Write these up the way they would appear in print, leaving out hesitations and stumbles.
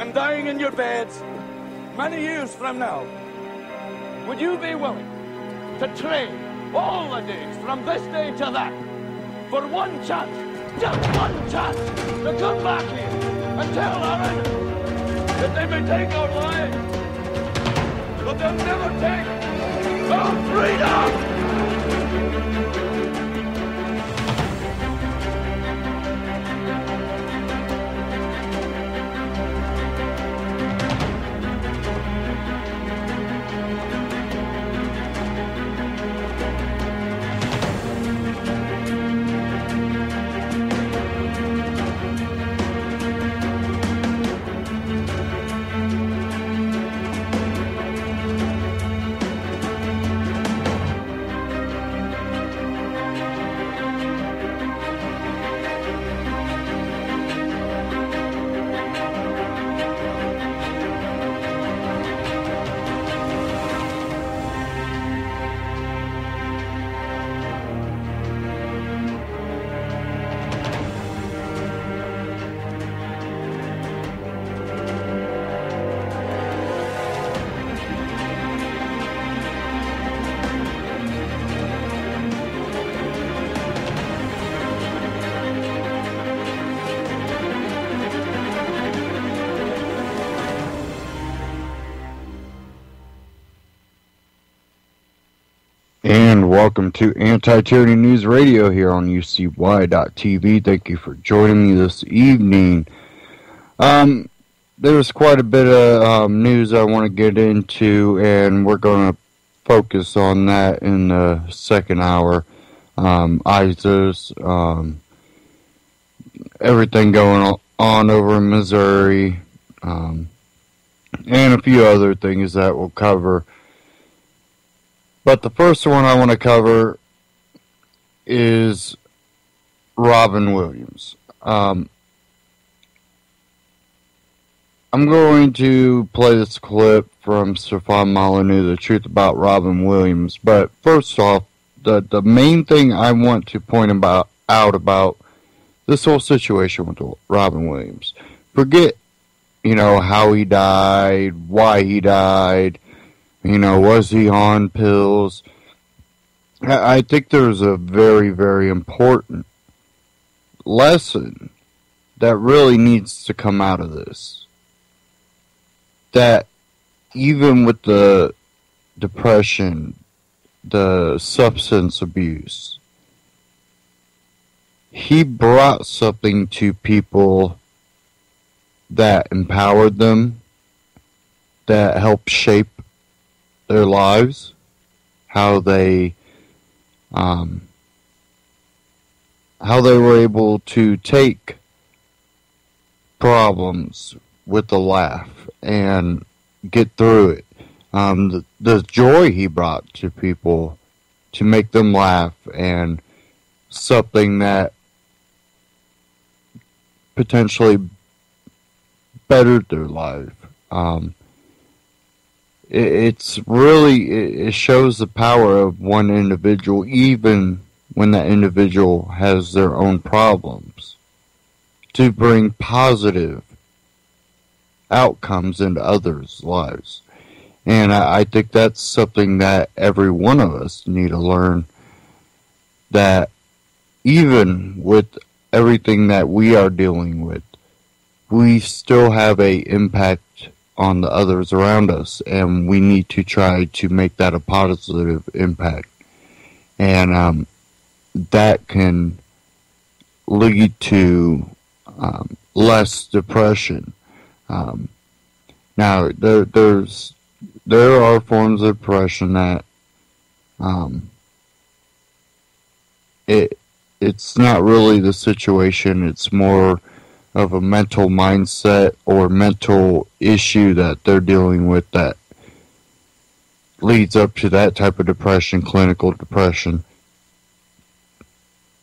and dying in your beds many years from now, would you be willing to trade all the days from this day to that for one chance, just one chance, to come back here and tell our enemies that they may take our lives, but they'll never take our freedom? And welcome to Anti-Tyranny News Radio here on UCY.tv. Thank you for joining me this evening. There's quite a bit of news I want to get into, and we're going to focus on that in the second hour. ISIS, everything going on over in Missouri, and a few other things that we'll cover. But the first one I want to cover is Robin Williams. I'm going to play this clip from Stefan Molyneux, The Truth About Robin Williams. But first off, the main thing I want to point out about this whole situation with Robin Williams. Forget, how he died, why he died. Was he on pills? I think there's a very, very important lesson that really needs to come out of this. That even with the depression, the substance abuse, he brought something to people that empowered them, that helped shape their lives, how they were able to take problems with a laugh and get through it. The joy he brought to people to make them laugh, and something that potentially bettered their life. It shows the power of one individual, even when that individual has their own problems, to bring positive outcomes into others' lives. And I think that's something that every one of us need to learn, that even with everything that we are dealing with, we still have an impact on the others around us, and we need to try to make that a positive impact. And that can lead to less depression. Now, there are forms of depression that it's not really the situation, it's more of a mental mindset or mental issue that they're dealing with that leads up to that type of depression, clinical depression.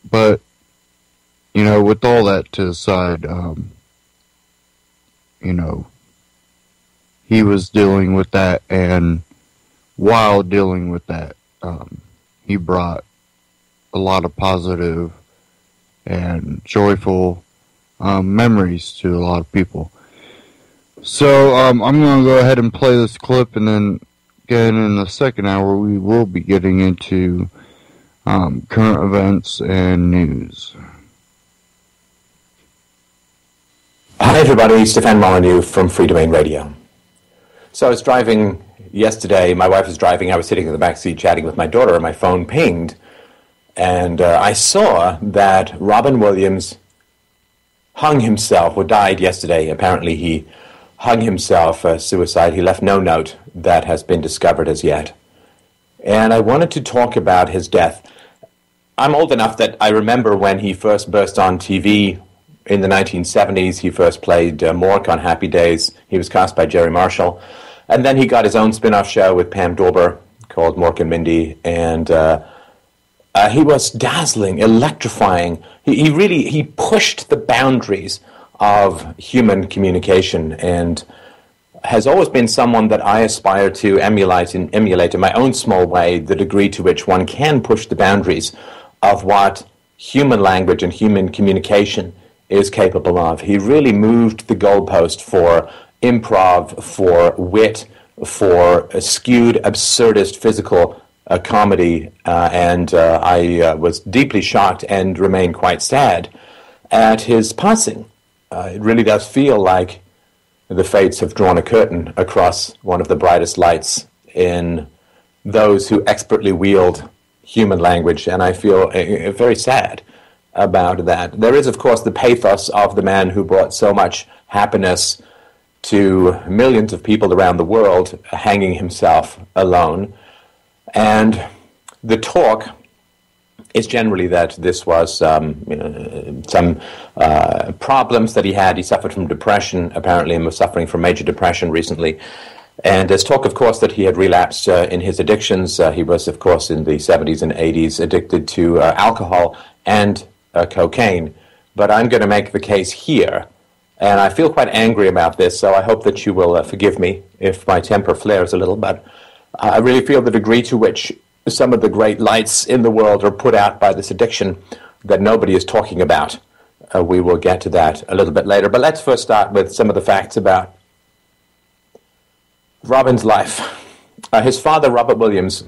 But, with all that to the side, he was dealing with that, and while dealing with that, he brought a lot of positive and joyful memories to a lot of people. So I'm going to go ahead and play this clip, and then again in the second hour we will be getting into current events and news. Hi everybody, Stefan Molyneux from Free Domain Radio. So I was driving yesterday, my wife was driving, I was sitting in the back seat chatting with my daughter, and my phone pinged, and I saw that Robin Williams hung himself, or died yesterday. Apparently he hung himself, suicide. He left no note that has been discovered as yet. And I wanted to talk about his death. I'm old enough that I remember when he first burst on TV in the 1970s. He first played Mork on Happy Days. He was cast by Jerry Marshall. And then he got his own spin-off show with Pam Dawber called Mork and Mindy. And he was dazzling, electrifying. He pushed the boundaries of human communication, and has always been someone that I aspire to emulate in my own small way, the degree to which one can push the boundaries of what human language and human communication is capable of. He really moved the goalpost for improv, for wit, for a skewed, absurdist physical comedy, and I was deeply shocked and remain quite sad at his passing. It really does feel like the fates have drawn a curtain across one of the brightest lights in those who expertly wield human language, and I feel very sad about that. There is, of course, the pathos of the man who brought so much happiness to millions of people around the world, hanging himself alone. And the talk is generally that this was some problems that he had. He suffered from depression, apparently, and was suffering from major depression recently. And there's talk, of course, that he had relapsed in his addictions. He was, of course, in the 70s and 80s addicted to alcohol and cocaine. But I'm going to make the case here, and I feel quite angry about this, so I hope that you will forgive me if my temper flares a little, but I really feel the degree to which some of the great lights in the world are put out by this addiction that nobody is talking about. We will get to that a little bit later, but let's first start with some of the facts about Robin's life. His father, Robert Williams,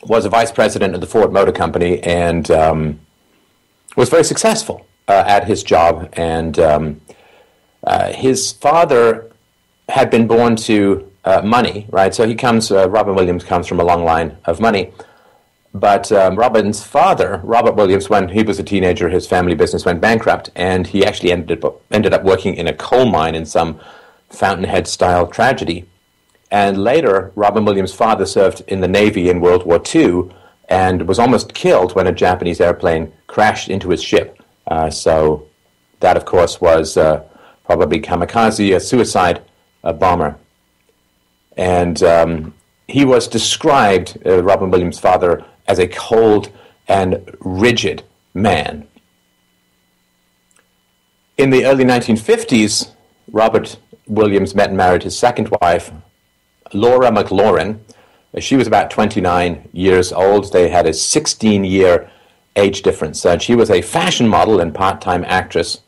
was a vice president of the Ford Motor Company and was very successful at his job. And his father had been born to money, right? So Robin Williams comes from a long line of money. But Robin's father, Robert Williams, when he was a teenager, his family business went bankrupt, and he actually ended up working in a coal mine in some Fountainhead-style tragedy. And later, Robin Williams' father served in the Navy in World War II and was almost killed when a Japanese airplane crashed into his ship. So that, of course, was probably kamikaze, a suicide bomber. And he was described, Robin Williams' father, as a cold and rigid man. In the early 1950s, Robert Williams met and married his second wife, Laura McLaurin. She was about 29 years old. They had a 16-year age difference. And she was a fashion model and part-time actress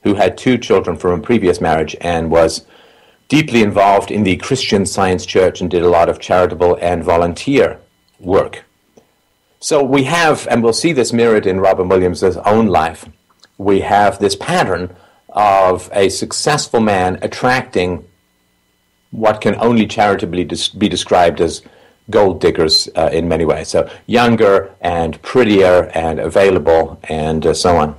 who had 2 children from a previous marriage and was deeply involved in the Christian Science Church and did a lot of charitable and volunteer work. So we have, and we'll see this mirrored in Robin Williams' own life, we have this pattern of a successful man attracting what can only charitably be described as gold diggers in many ways. So younger and prettier and available and so on.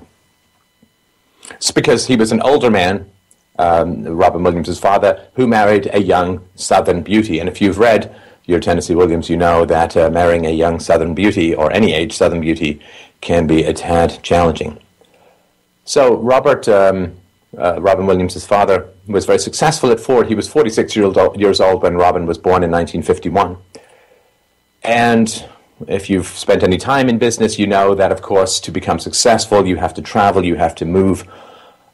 It's because he was an older man, Robin Williams' father, who married a young Southern beauty. And if you've read your Tennessee Williams, you know that marrying a young Southern beauty, or any age Southern beauty, can be a tad challenging. So Robin Williams' father was very successful at Ford. He was 46 years old when Robin was born in 1951. And if you've spent any time in business, you know that, of course, to become successful, you have to travel, you have to move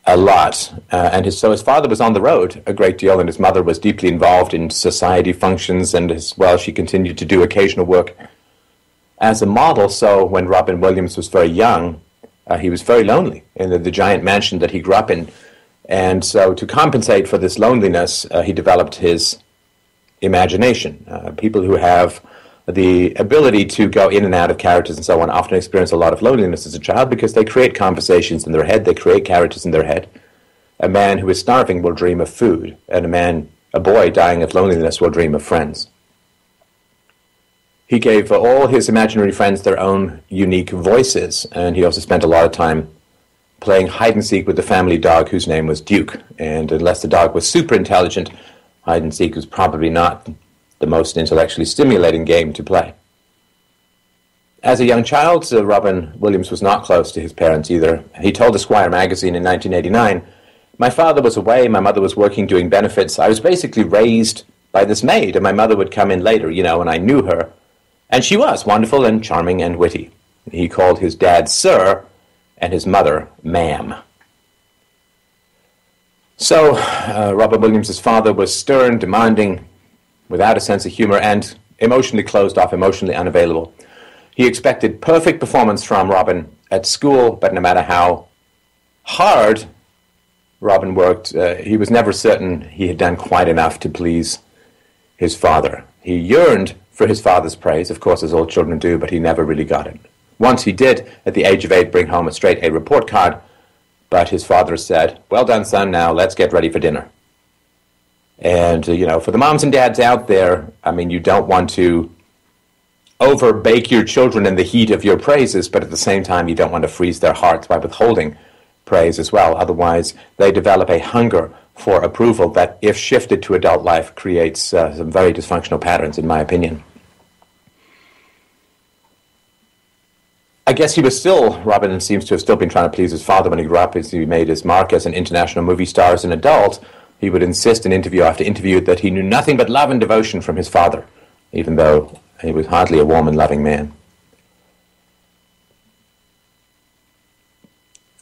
a lot. So his father was on the road a great deal, and his mother was deeply involved in society functions, and as well she continued to do occasional work as a model. So when Robin Williams was very young, he was very lonely in the giant mansion that he grew up in. And so to compensate for this loneliness, he developed his imagination. People who have the ability to go in and out of characters and so on often experience a lot of loneliness as a child because they create conversations in their head, they create characters in their head. A man who is starving will dream of food, and a boy dying of loneliness will dream of friends. He gave all his imaginary friends their own unique voices, and he also spent a lot of time playing hide-and-seek with the family dog whose name was Duke. And unless the dog was super intelligent, hide-and-seek was probably not the most intellectually stimulating game to play. As a young child, Robin Williams was not close to his parents either. He told Esquire magazine in 1989, "My father was away, my mother was working doing benefits. I was basically raised by this maid, and my mother would come in later, and I knew her. And she was wonderful and charming and witty." He called his dad Sir and his mother Ma'am. So Robin Williams' father was stern, demanding, without a sense of humor, and emotionally closed off, emotionally unavailable. He expected perfect performance from Robin at school, but no matter how hard Robin worked, he was never certain he had done quite enough to please his father. He yearned for his father's praise, of course, as all children do, but he never really got it. Once he did, at the age of 8, bring home a straight A report card, but his father said, "Well done, son, now let's get ready for dinner." And, for the moms and dads out there, you don't want to overbake your children in the heat of your praises, but at the same time, you don't want to freeze their hearts by withholding praise as well. Otherwise, they develop a hunger for approval that, if shifted to adult life, creates some very dysfunctional patterns, in my opinion. I guess Robin seems to have still been trying to please his father when he grew up, as he made his mark as an international movie star as an adult. He would insist in interview after interview that he knew nothing but love and devotion from his father, even though he was hardly a warm and loving man.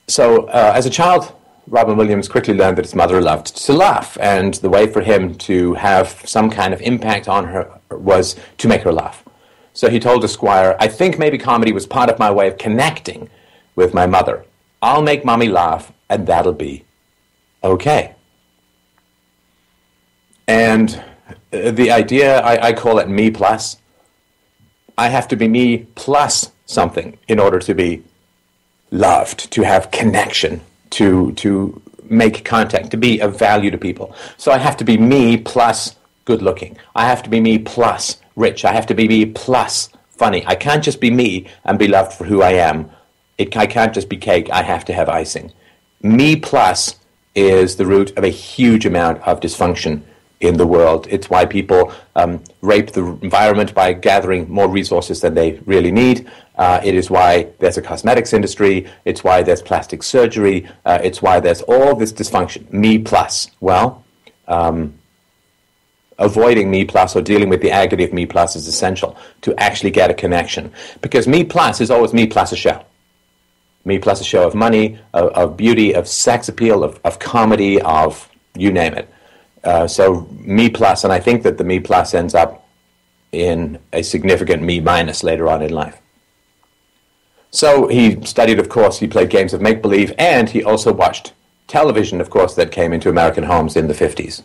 So, as a child, Robin Williams quickly learned that his mother loved to laugh, and the way for him to have some kind of impact on her was to make her laugh. So he told Esquire, "I think maybe comedy was part of my way of connecting with my mother. I'll make mommy laugh, and that'll be okay." And the idea, I call it me plus. I have to be me plus something in order to be loved, to have connection, to make contact, to be of value to people. So I have to be me plus good looking. I have to be me plus rich. I have to be me plus funny. I can't just be me and be loved for who I am. I can't just be cake. I have to have icing. Me plus is the root of a huge amount of dysfunction in the world. It's why people rape the environment by gathering more resources than they really need. It is why there's a cosmetics industry. It's why there's plastic surgery. It's why there's all this dysfunction. Me plus. Well, avoiding me plus or dealing with the agony of me plus is essential to actually get a connection. Because me plus is always me plus a show. Me plus a show of money, of beauty, of sex appeal, of comedy, of you name it. So me plus, and I think that the me plus ends up in a significant me minus later on in life. So he studied, of course, he played games of make-believe, and he also watched television, of course, that came into American homes in the 50s.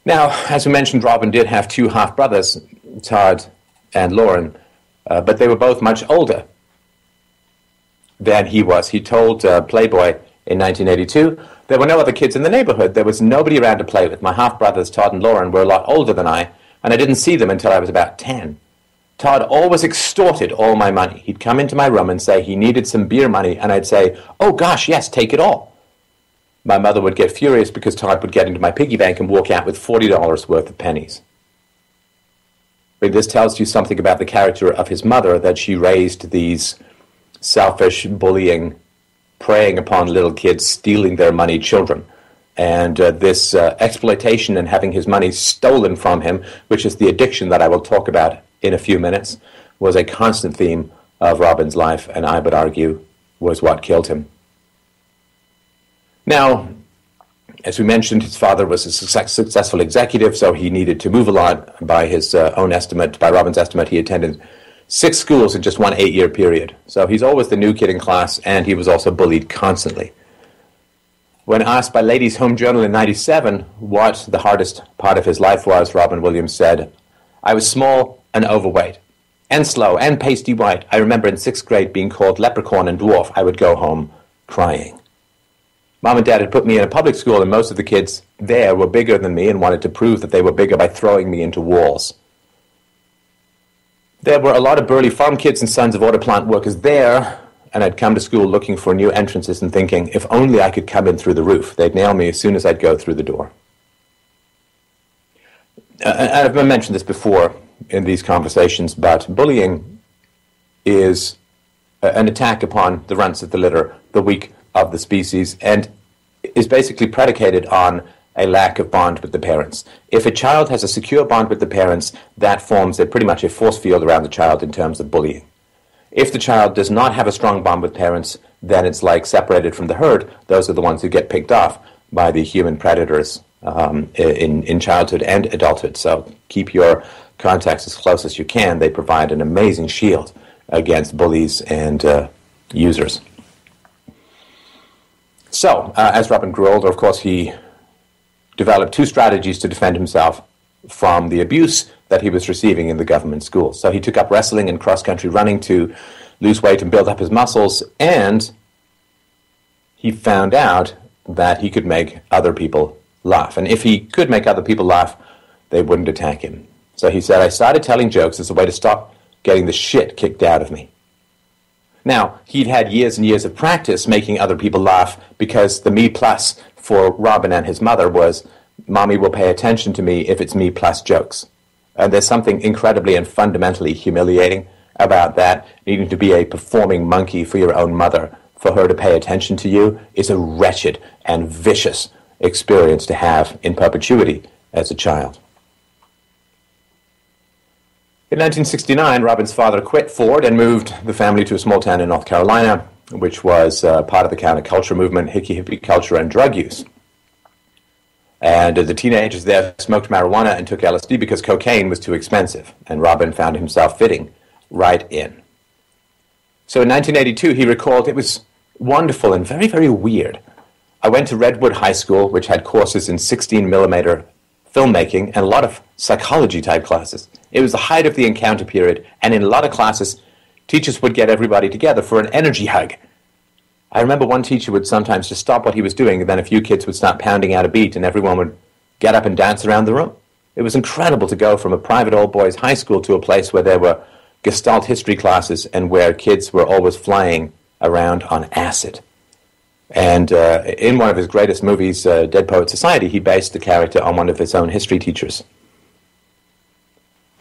Now, as we mentioned, Robin did have 2 half-brothers, Todd and Lauren, but they were both much older than he was. He told Playboy in 1982, "There were no other kids in the neighborhood. There was nobody around to play with. My half-brothers, Todd and Lauren, were a lot older than I, and I didn't see them until I was about 10. Todd always extorted all my money. He'd come into my room and say he needed some beer money, and I'd say, 'Oh gosh, yes, take it all.' My mother would get furious because Todd would get into my piggy bank and walk out with $40 worth of pennies." But this tells you something about the character of his mother, that she raised these selfish, bullying, preying upon little kids, stealing their money children. And this exploitation and having his money stolen from him, which is the addiction that I will talk about in a few minutes, was a constant theme of Robin's life, and I would argue was what killed him. Now, as we mentioned, his father was a successful executive, so he needed to move a lot. By his own estimate, by Robin's estimate, he attended 6 schools in just one 8-year period. So he's always the new kid in class, and he was also bullied constantly. When asked by Ladies' Home Journal in 97 what the hardest part of his life was, Robin Williams said, "I was small and overweight, and slow, and pasty white. I remember in 6th grade being called leprechaun and dwarf. I would go home crying. Mom and Dad had put me in a public school, and most of the kids there were bigger than me and wanted to prove that they were bigger by throwing me into walls. There were a lot of burly farm kids and sons of auto plant workers there, and I'd come to school looking for new entrances and thinking, if only I could come in through the roof. They'd nail me as soon as I'd go through the door." I've mentioned this before in these conversations, but bullying is an attack upon the runts of the litter, the weak of the species, and is basically predicated on a lack of bond with the parents. If a child has a secure bond with the parents, that forms pretty much a force field around the child in terms of bullying. If the child does not have a strong bond with parents, then it's like separated from the herd. Those are the ones who get picked off by the human predators in childhood and adulthood. So keep your contacts as close as you can. They provide an amazing shield against bullies and users. So, as Robin grew older, of course, he developed 2 strategies to defend himself from the abuse that he was receiving in the government schools. So he took up wrestling and cross-country running to lose weight and build up his muscles, and he found out that he could make other people laugh. And if he could make other people laugh, they wouldn't attack him. So he said, "I started telling jokes as a way to stop getting the shit kicked out of me." Now, he'd had years and years of practice making other people laugh because the me plus for Robin and his mother was, "Mommy will pay attention to me if it's me plus jokes." And there's something incredibly and fundamentally humiliating about that. Needing to be a performing monkey for your own mother, for her to pay attention to you, is a wretched and vicious experience to have in perpetuity as a child. In 1969, Robin's father quit Ford and moved the family to a small town in North Carolina, which was part of the counterculture movement, hippie culture, and drug use. And the teenagers there smoked marijuana and took LSD because cocaine was too expensive, and Robin found himself fitting right in. So in 1982, he recalled, "It was wonderful and very, very weird. I went to Redwood High School, which had courses in 16mm filmmaking and a lot of psychology-type classes. It was the height of the encounter period, and in a lot of classes, teachers would get everybody together for an energy hug. I remember one teacher would sometimes just stop what he was doing, and then a few kids would start pounding out a beat, and everyone would get up and dance around the room. It was incredible to go from a private all-boys high school to a place where there were Gestalt history classes and where kids were always flying around on acid." And in one of his greatest movies, Dead Poet Society, he based the character on one of his own history teachers.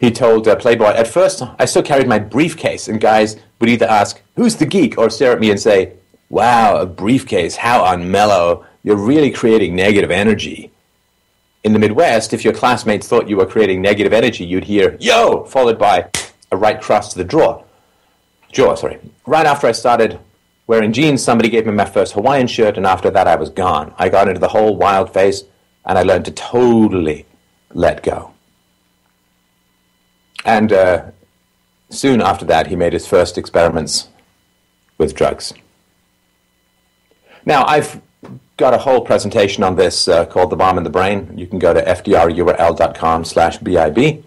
He told Playboy, "At first, I still carried my briefcase, and guys would either ask, 'Who's the geek?' or stare at me and say, 'Wow, a briefcase, how unmellow. You're really creating negative energy.' In the Midwest, if your classmates thought you were creating negative energy, you'd hear, 'Yo!' followed by a right cross to the jaw. Right after I started wearing jeans, somebody gave me my first Hawaiian shirt, and after that I was gone. I got into the whole wild phase, and I learned to totally let go." And soon after that, he made his first experiments with drugs. Now, I've got a whole presentation on this called The Bomb in the Brain. You can go to fdrurl.com/bib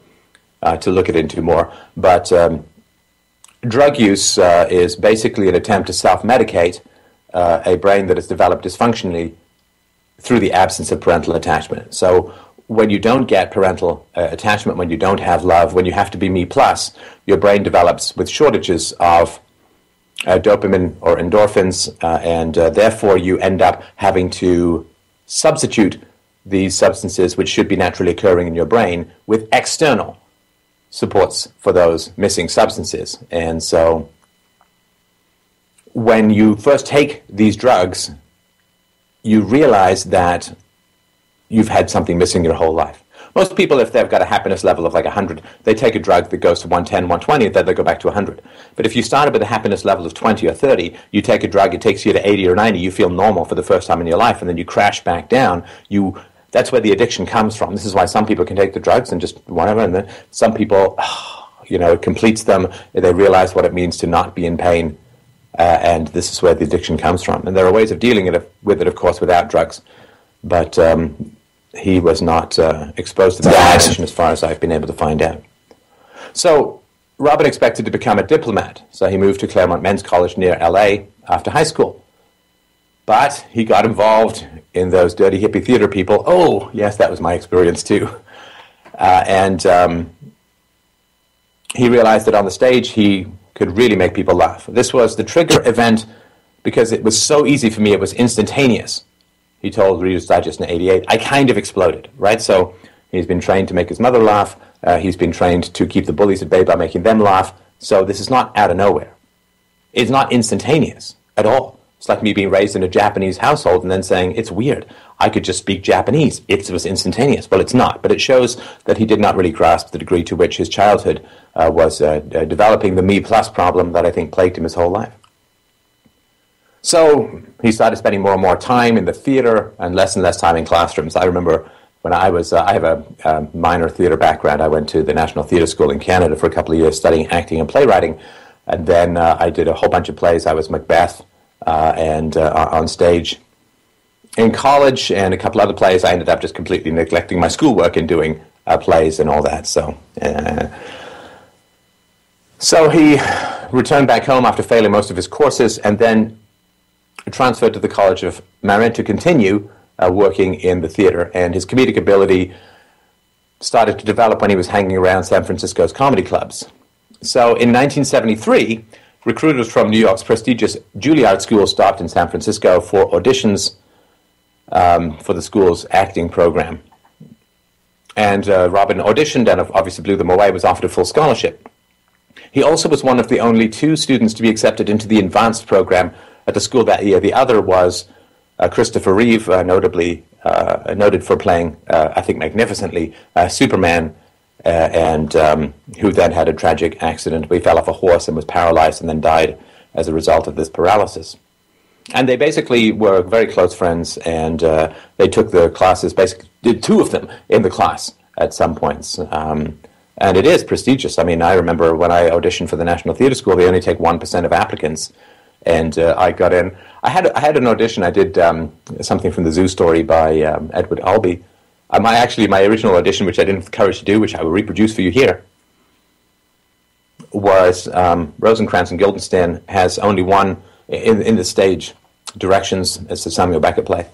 to look it into more. But drug use is basically an attempt to self-medicate a brain that is developed dysfunctionally through the absence of parental attachment. So when you don't get parental attachment, when you don't have love, when you have to be me plus, your brain develops with shortages of dopamine or endorphins, and therefore you end up having to substitute these substances, which should be naturally occurring in your brain, with external supports for those missing substances. And so when you first take these drugs, you realize that you've had something missing your whole life. Most people, if they've got a happiness level of like 100, they take a drug that goes to 110, 120, then they go back to 100. But if you started with a happiness level of 20 or 30, you take a drug, it takes you to 80 or 90, you feel normal for the first time in your life, and then you crash back down. That's where the addiction comes from. This is why some people can take the drugs and just whatever, and then some people, it completes them. They realize what it means to not be in pain and this is where the addiction comes from. And there are ways of dealing with it, of course, without drugs. But he was not exposed to that addiction as far as I've been able to find out. So Robin expected to become a diplomat, so he moved to Claremont Men's College near L.A. after high school. But he got involved in those dirty hippie theater people. Oh, yes, that was my experience too. And he realized that on the stage he could really make people laugh. This was the trigger event because it was so easy for me, it was instantaneous. He told Reader's Digest in '88, I kind of exploded, right? So he's been trained to make his mother laugh. He's been trained to keep the bullies at bay by making them laugh. So this is not out of nowhere. It's not instantaneous at all. It's like me being raised in a Japanese household and then saying, it's weird. I could just speak Japanese. It was instantaneous. Well, it's not. But it shows that he did not really grasp the degree to which his childhood was developing the me plus problem that I think plagued him his whole life. So he started spending more and more time in the theater and less time in classrooms. I remember when I have a minor theater background. I went to the National Theatre School in Canada for a couple of years studying acting and playwriting. And then I did a whole bunch of plays. I was Macbeth and on stage. In college and a couple other plays, I ended up just completely neglecting my schoolwork and doing plays and all that. So he returned back home after failing most of his courses and then transferred to the College of Marin to continue working in the theater. And his comedic ability started to develop when he was hanging around San Francisco's comedy clubs. So in 1973, recruiters from New York's prestigious Juilliard School stopped in San Francisco for auditions for the school's acting program. And Robin auditioned and obviously blew them away, was offered a full scholarship. He also was one of the only 2 students to be accepted into the advanced program at the school that year. The other was Christopher Reeve, noted for playing, I think magnificently, Superman, and who then had a tragic accident where he fell off a horse and was paralyzed and then died as a result of this paralysis. And they basically were very close friends, and they took the classes, basically did 2 of them in the class at some points. And it is prestigious. I mean, I remember when I auditioned for the National Theatre School, they only take 1% of applicants, and I got in. I had an audition. I did something from the Zoo Story by Edward Albee. My original audition, which I didn't have the courage to do, which I will reproduce for you here, was Rosencrantz and Guildenstern has only one in the stage directions. It's a Samuel Beckett play.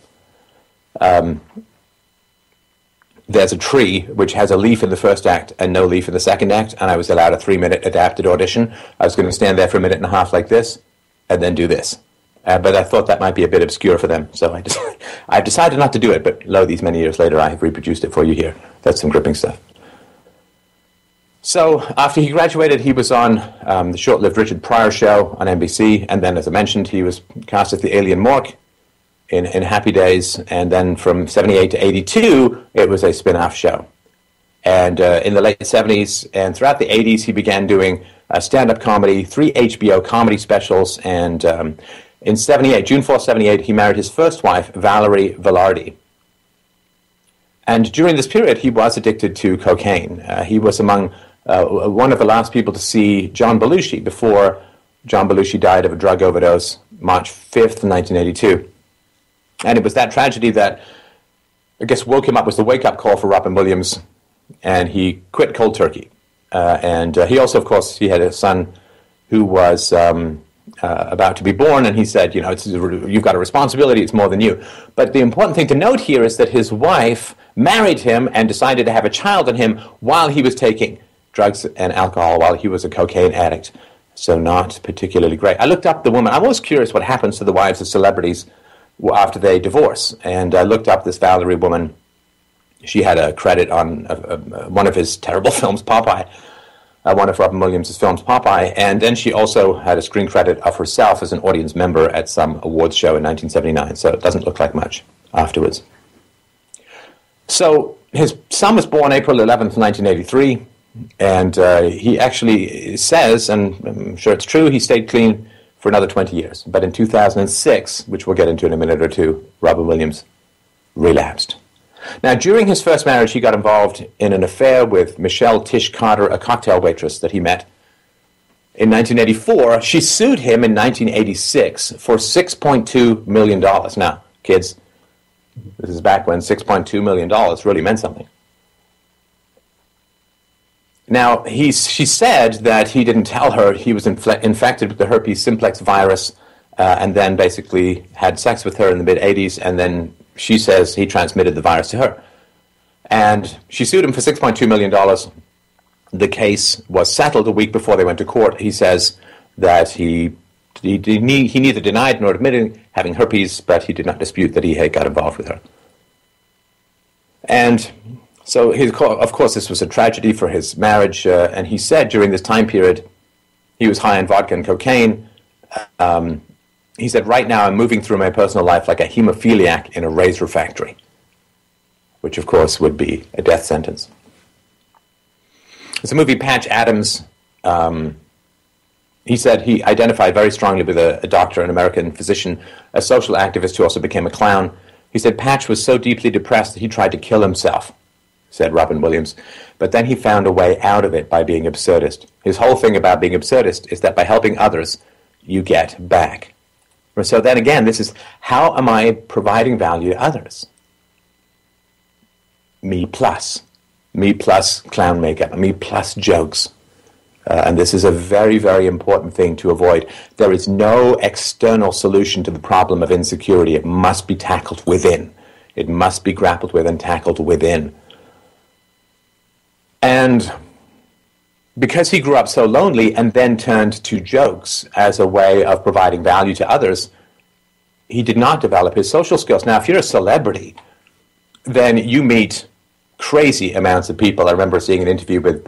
There's a tree which has a leaf in the first act and no leaf in the second act, and I was allowed a 3-minute adapted audition. I was going to stand there for a minute and a half like this, and then do this. But I thought that might be a bit obscure for them, so I've decided not to do it, but lo, these many years later, I have reproduced it for you here. That's some gripping stuff. So after he graduated, he was on the short-lived Richard Pryor show on NBC, and then, as I mentioned, he was cast as the alien Mork in Happy Days, and then from 78 to 82, it was a spin-off show. And in the late 70s and throughout the 80s, he began doing stand-up comedy, 3 HBO comedy specials, and in 78, June 4, 78, he married his first wife, Valerie Velarde. And during this period, he was addicted to cocaine. He was among one of the last people to see John Belushi before John Belushi died of a drug overdose March 5th, 1982. And it was that tragedy that, I guess, woke him up, was the wake-up call for Robin Williams, and he quit cold turkey. And he also, of course, he had a son who was about to be born, and he said, you know, you've got a responsibility, it's more than you. But the important thing to note here is that his wife married him and decided to have a child on him while he was taking drugs and alcohol, while he was a cocaine addict. So not particularly great. I looked up the woman. I'm always curious what happens to the wives of celebrities after they divorce. And I looked up this Valerie woman. She had a credit on one of his terrible films, Popeye, one of Robin Williams' films, Popeye, and then she also had a screen credit of herself as an audience member at some awards show in 1979, so it doesn't look like much afterwards. So his son was born April 11th, 1983, and he actually says, and I'm sure it's true, he stayed clean for another 20 years. But in 2006, which we'll get into in a minute or two, Robin Williams relapsed. Now, during his first marriage, he got involved in an affair with Michelle Tish Carter, a cocktail waitress that he met in 1984. She sued him in 1986 for $6.2 million. Now, kids, this is back when $6.2 million really meant something. Now, she said that he didn't tell her he was infected with the herpes simplex virus and then basically had sex with her in the mid-'80s, and then she says he transmitted the virus to her. And she sued him for $6.2 million. The case was settled a week before they went to court. He says that he neither denied nor admitted having herpes, but he did not dispute that he had got involved with her. And so, of course, this was a tragedy for his marriage, and he said during this time period, he was high on vodka and cocaine. He said, right now I'm moving through my personal life like a hemophiliac in a razor factory, which, of course, would be a death sentence. It's a movie, Patch Adams. He said he identified very strongly with a doctor, an American physician, a social activist who also became a clown. He said Patch was so deeply depressed that he tried to kill himself, said Robin Williams, but then he found a way out of it by being absurdist. His whole thing about being absurdist is that by helping others, you get back. So then again, this is, how am I providing value to others? Me plus clown makeup, me plus jokes. And this is a very, very important thing to avoid. There is no external solution to the problem of insecurity. It must be tackled within. It must be grappled with and tackled within. And because he grew up so lonely and then turned to jokes as a way of providing value to others, he did not develop his social skills. Now, if you're a celebrity, then you meet crazy amounts of people. I remember seeing an interview with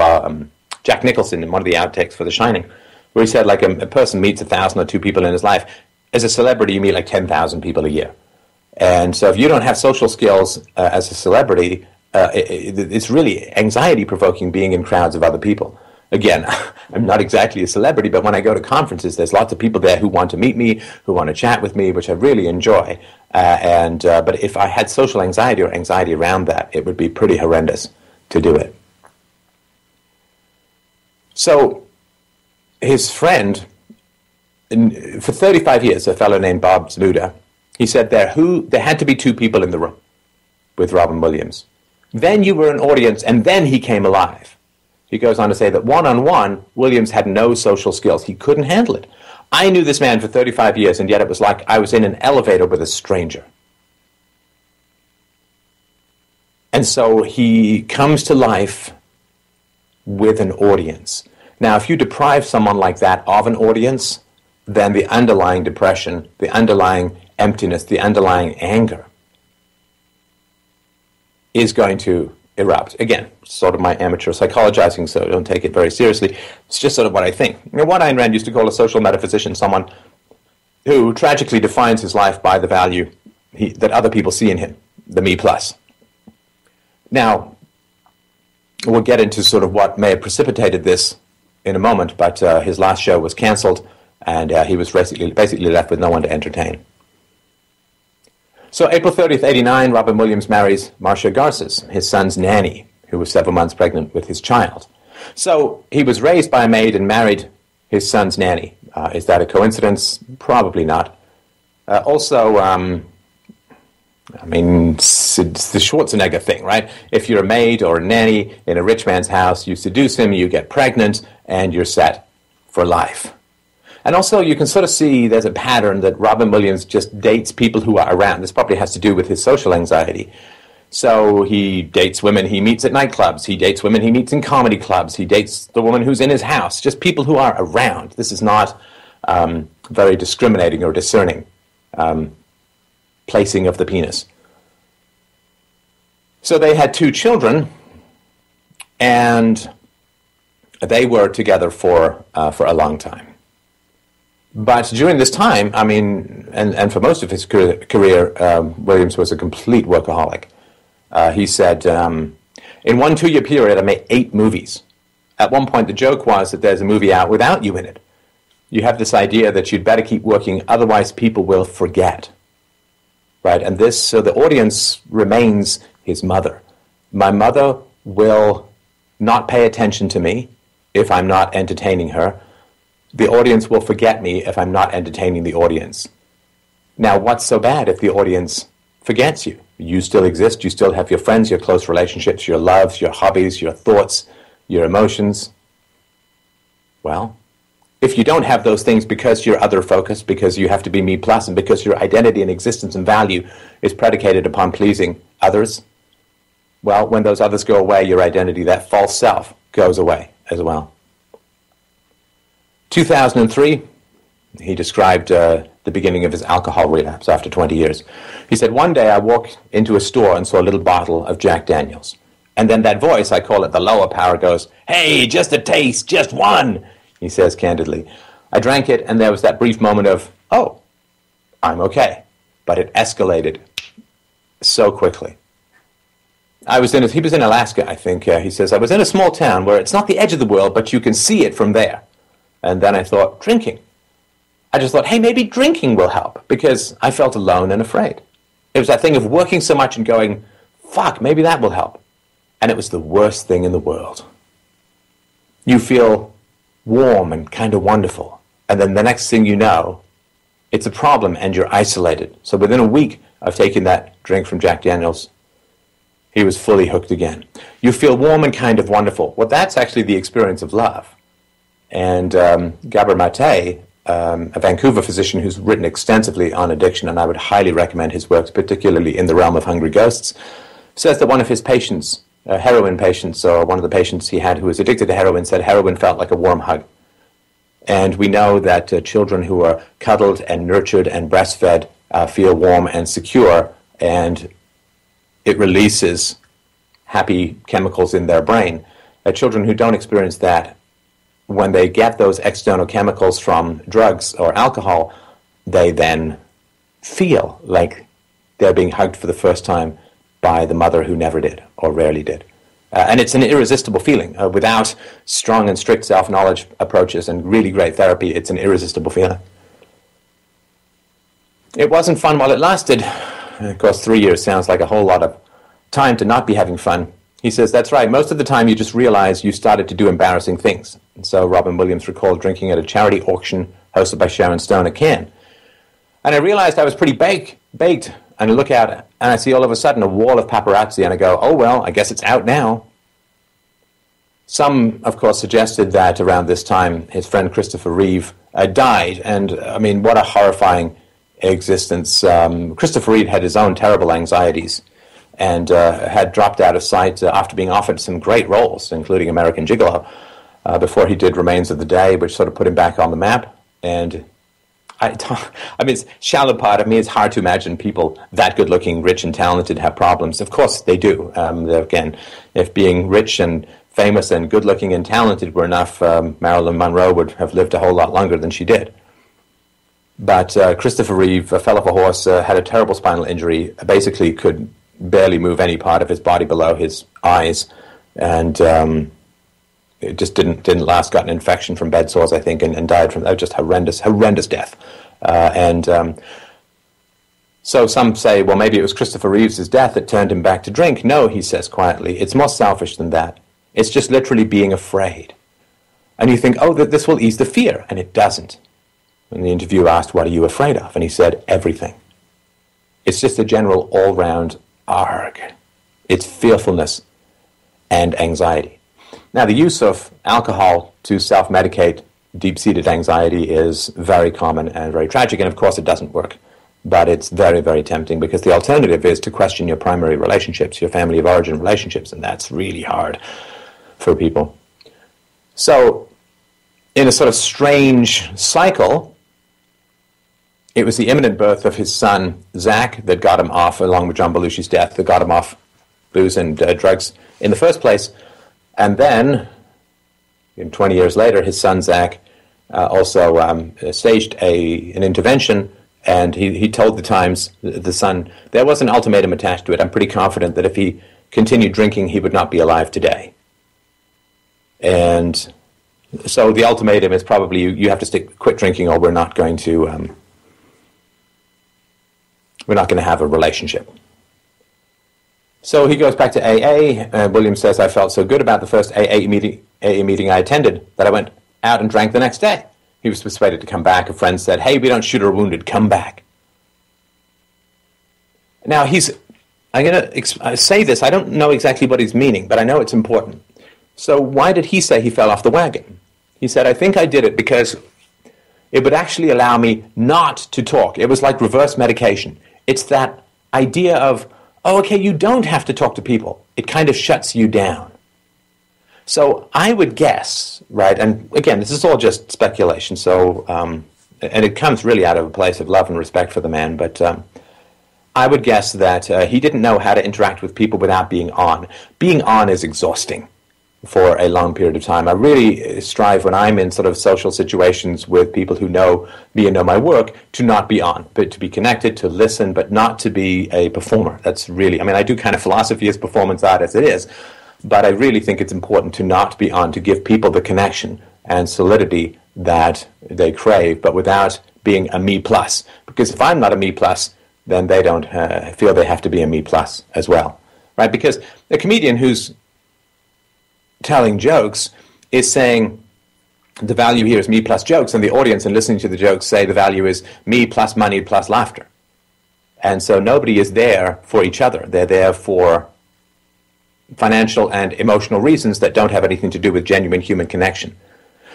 Jack Nicholson in one of the outtakes for The Shining, where he said, like, a person meets 1,000 or 2 people in his life. As a celebrity, you meet like 10,000 people a year. And so if you don't have social skills as a celebrity, it's really anxiety-provoking being in crowds of other people. Again, I'm not exactly a celebrity, but when I go to conferences, there's lots of people there who want to meet me, who want to chat with me, which I really enjoy. But if I had social anxiety or anxiety around that, it would be pretty horrendous to do it. So his friend, for 35 years, a fellow named Bob Zmuda, he said there had to be 2 people in the room with Robin Williams. Then you were an audience, and then he came alive. He goes on to say that one-on-one, Williams had no social skills. He couldn't handle it. I knew this man for 35 years, and yet it was like I was in an elevator with a stranger. And so he comes to life with an audience. Now, if you deprive someone like that of an audience, then the underlying depression, the underlying emptiness, the underlying anger is going to erupt. Again, sort of my amateur psychologizing, so don't take it very seriously. It's just sort of what I think. What Ayn Rand used to call a social metaphysician, someone who tragically defines his life by the value that other people see in him, the me plus. Now, we'll get into sort of what may have precipitated this in a moment, but his last show was canceled, and he was basically left with no one to entertain. So April 30th, 1989, Robin Williams marries Marcia Garces, his son's nanny, who was several months pregnant with his child. So he was raised by a maid and married his son's nanny. Is that a coincidence? Probably not. I mean, it's the Schwarzenegger thing, right? If you're a maid or a nanny in a rich man's house, you seduce him, you get pregnant, and you're set for life. And also, you can sort of see there's a pattern that Robin Williams just dates people who are around. This probably has to do with his social anxiety. So he dates women he meets at nightclubs. He dates women he meets in comedy clubs. He dates the woman who's in his house. Just people who are around. This is not very discriminating or discerning placing of the penis. So they had 2 children, and they were together for a long time. But during this time, I mean, and for most of his career, Williams was a complete workaholic. He said, in one 2-year period, I made 8 movies. At one point, the joke was that there's a movie out without you in it. You have this idea that you'd better keep working, otherwise people will forget. Right? And so the audience remains his mother. My mother will not pay attention to me if I'm not entertaining her. the audience will forget me if I'm not entertaining the audience. Now, what's so bad if the audience forgets you? You still exist, you still have your friends, your close relationships, your loves, your hobbies, your thoughts, your emotions. Well, if you don't have those things because you're other-focused, because you have to be me plus, and because your identity and existence and value is predicated upon pleasing others, well, when those others go away, your identity, that false self, goes away as well. 2003, he described the beginning of his alcohol relapse after 20 years. He said, one day I walked into a store and saw a little bottle of Jack Daniels. And then that voice, I call it the lower power, goes, "Hey, just a taste, just one," he says candidly. I drank it, and there was that brief moment of, oh, I'm okay. But it escalated so quickly. He was in Alaska, I think. He says, I was in a small town where it's not the edge of the world, but you can see it from there. And then I thought, drinking. I just thought, hey, maybe drinking will help, because I felt alone and afraid. It was that thing of working so much and going, fuck, maybe that will help. And it was the worst thing in the world. You feel warm and kind of wonderful. And then the next thing you know, it's a problem and you're isolated. So within a week of taking that drink from Jack Daniels, he was fully hooked again. You feel warm and kind of wonderful. Well, that's actually the experience of love. And Gabor Mate, a Vancouver physician who's written extensively on addiction, and I would highly recommend his works, particularly in the realm of Hungry Ghosts, says that one of his patients, heroin patients, or one of the patients he had who was addicted to heroin, said heroin felt like a warm hug. And we know that children who are cuddled and nurtured and breastfed feel warm and secure, and it releases happy chemicals in their brain. Children who don't experience that, when they get those external chemicals from drugs or alcohol, they then feel like they're being hugged for the first time by the mother who never did or rarely did. And it's an irresistible feeling. Without strong and strict self-knowledge approaches and really great therapy, it's an irresistible feeling. It wasn't fun while it lasted. Of course, 3 years sounds like a whole lot of time to not be having fun. He says, that's right, most of the time you just realize you started to do embarrassing things. And so Robin Williams recalled drinking at a charity auction hosted by Sharon Stone at Cannes. And I realized I was pretty baked. And I look out and I see all of a sudden a wall of paparazzi, and I go, oh, well, I guess it's out now. Some, of course, suggested that around this time his friend Christopher Reeve died. And, I mean, what a horrifying existence. Christopher Reeve had his own terrible anxieties and had dropped out of sight after being offered some great roles, including American Gigolo, before he did Remains of the Day, which sort of put him back on the map. And I mean, it's shallow part of me. It's hard to imagine people that good-looking, rich, and talented have problems. Of course they do. Again, if being rich and famous and good-looking and talented were enough, Marilyn Monroe would have lived a whole lot longer than she did. But Christopher Reeve fell off a horse, had a terrible spinal injury, basically could barely move any part of his body below his eyes, and it just didn't last. Got an infection from bed sores, I think, and died from just horrendous death. So some say, well, maybe it was Christopher Reeves' death that turned him back to drink. No, he says quietly, it's more selfish than that. It's just literally being afraid. And you think, oh, that this will ease the fear, and it doesn't. And the interviewer asked, what are you afraid of? And he said, everything. It's just a general all-round arg. It's fearfulness and anxiety. Now, the use of alcohol to self-medicate deep-seated anxiety is very common and very tragic, and of course it doesn't work. But it's very, very tempting, because the alternative is to question your primary relationships, your family of origin relationships, and that's really hard for people. So, in a sort of strange cycle, it was the imminent birth of his son, Zach, that got him off, along with John Belushi's death, that got him off booze and drugs in the first place. And then, 20 years later, his son, Zach, also staged an intervention, and he told the Times, the son, there was an ultimatum attached to it. I'm pretty confident that if he continued drinking, he would not be alive today. And so the ultimatum is probably you have to quit drinking, or we're not going to have a relationship. So he goes back to AA. William says, I felt so good about the first AA meeting I attended that I went out and drank the next day. He was persuaded to come back. A friend said, "Hey, we don't shoot our wounded, come back." Now, I'm going to say this, I don't know exactly what he's meaning, but I know it's important. So why did he say he fell off the wagon? He said, "I think I did it because it would actually allow me not to talk." It was like reverse medication. It's that idea of, oh, okay, you don't have to talk to people. It kind of shuts you down. So I would guess, right, and again, this is all just speculation, so, and it comes really out of a place of love and respect for the man, but I would guess that he didn't know how to interact with people without being on. Being on is exhausting for a long period of time. I really strive when I'm in sort of social situations with people who know me and know my work to not be on, but to be connected, to listen, but not to be a performer. That's really, I mean, I do kind of philosophy as performance art as it is, but I really think it's important to not be on, to give people the connection and solidity that they crave, but without being a me plus. Because if I'm not a me plus, then they don't feel they have to be a me plus as well, right? Because a comedian who's telling jokes is saying the value here is me plus jokes, and the audience in listening to the jokes say the value is me plus money plus laughter. And so nobody is there for each other. They're there for financial and emotional reasons that don't have anything to do with genuine human connection.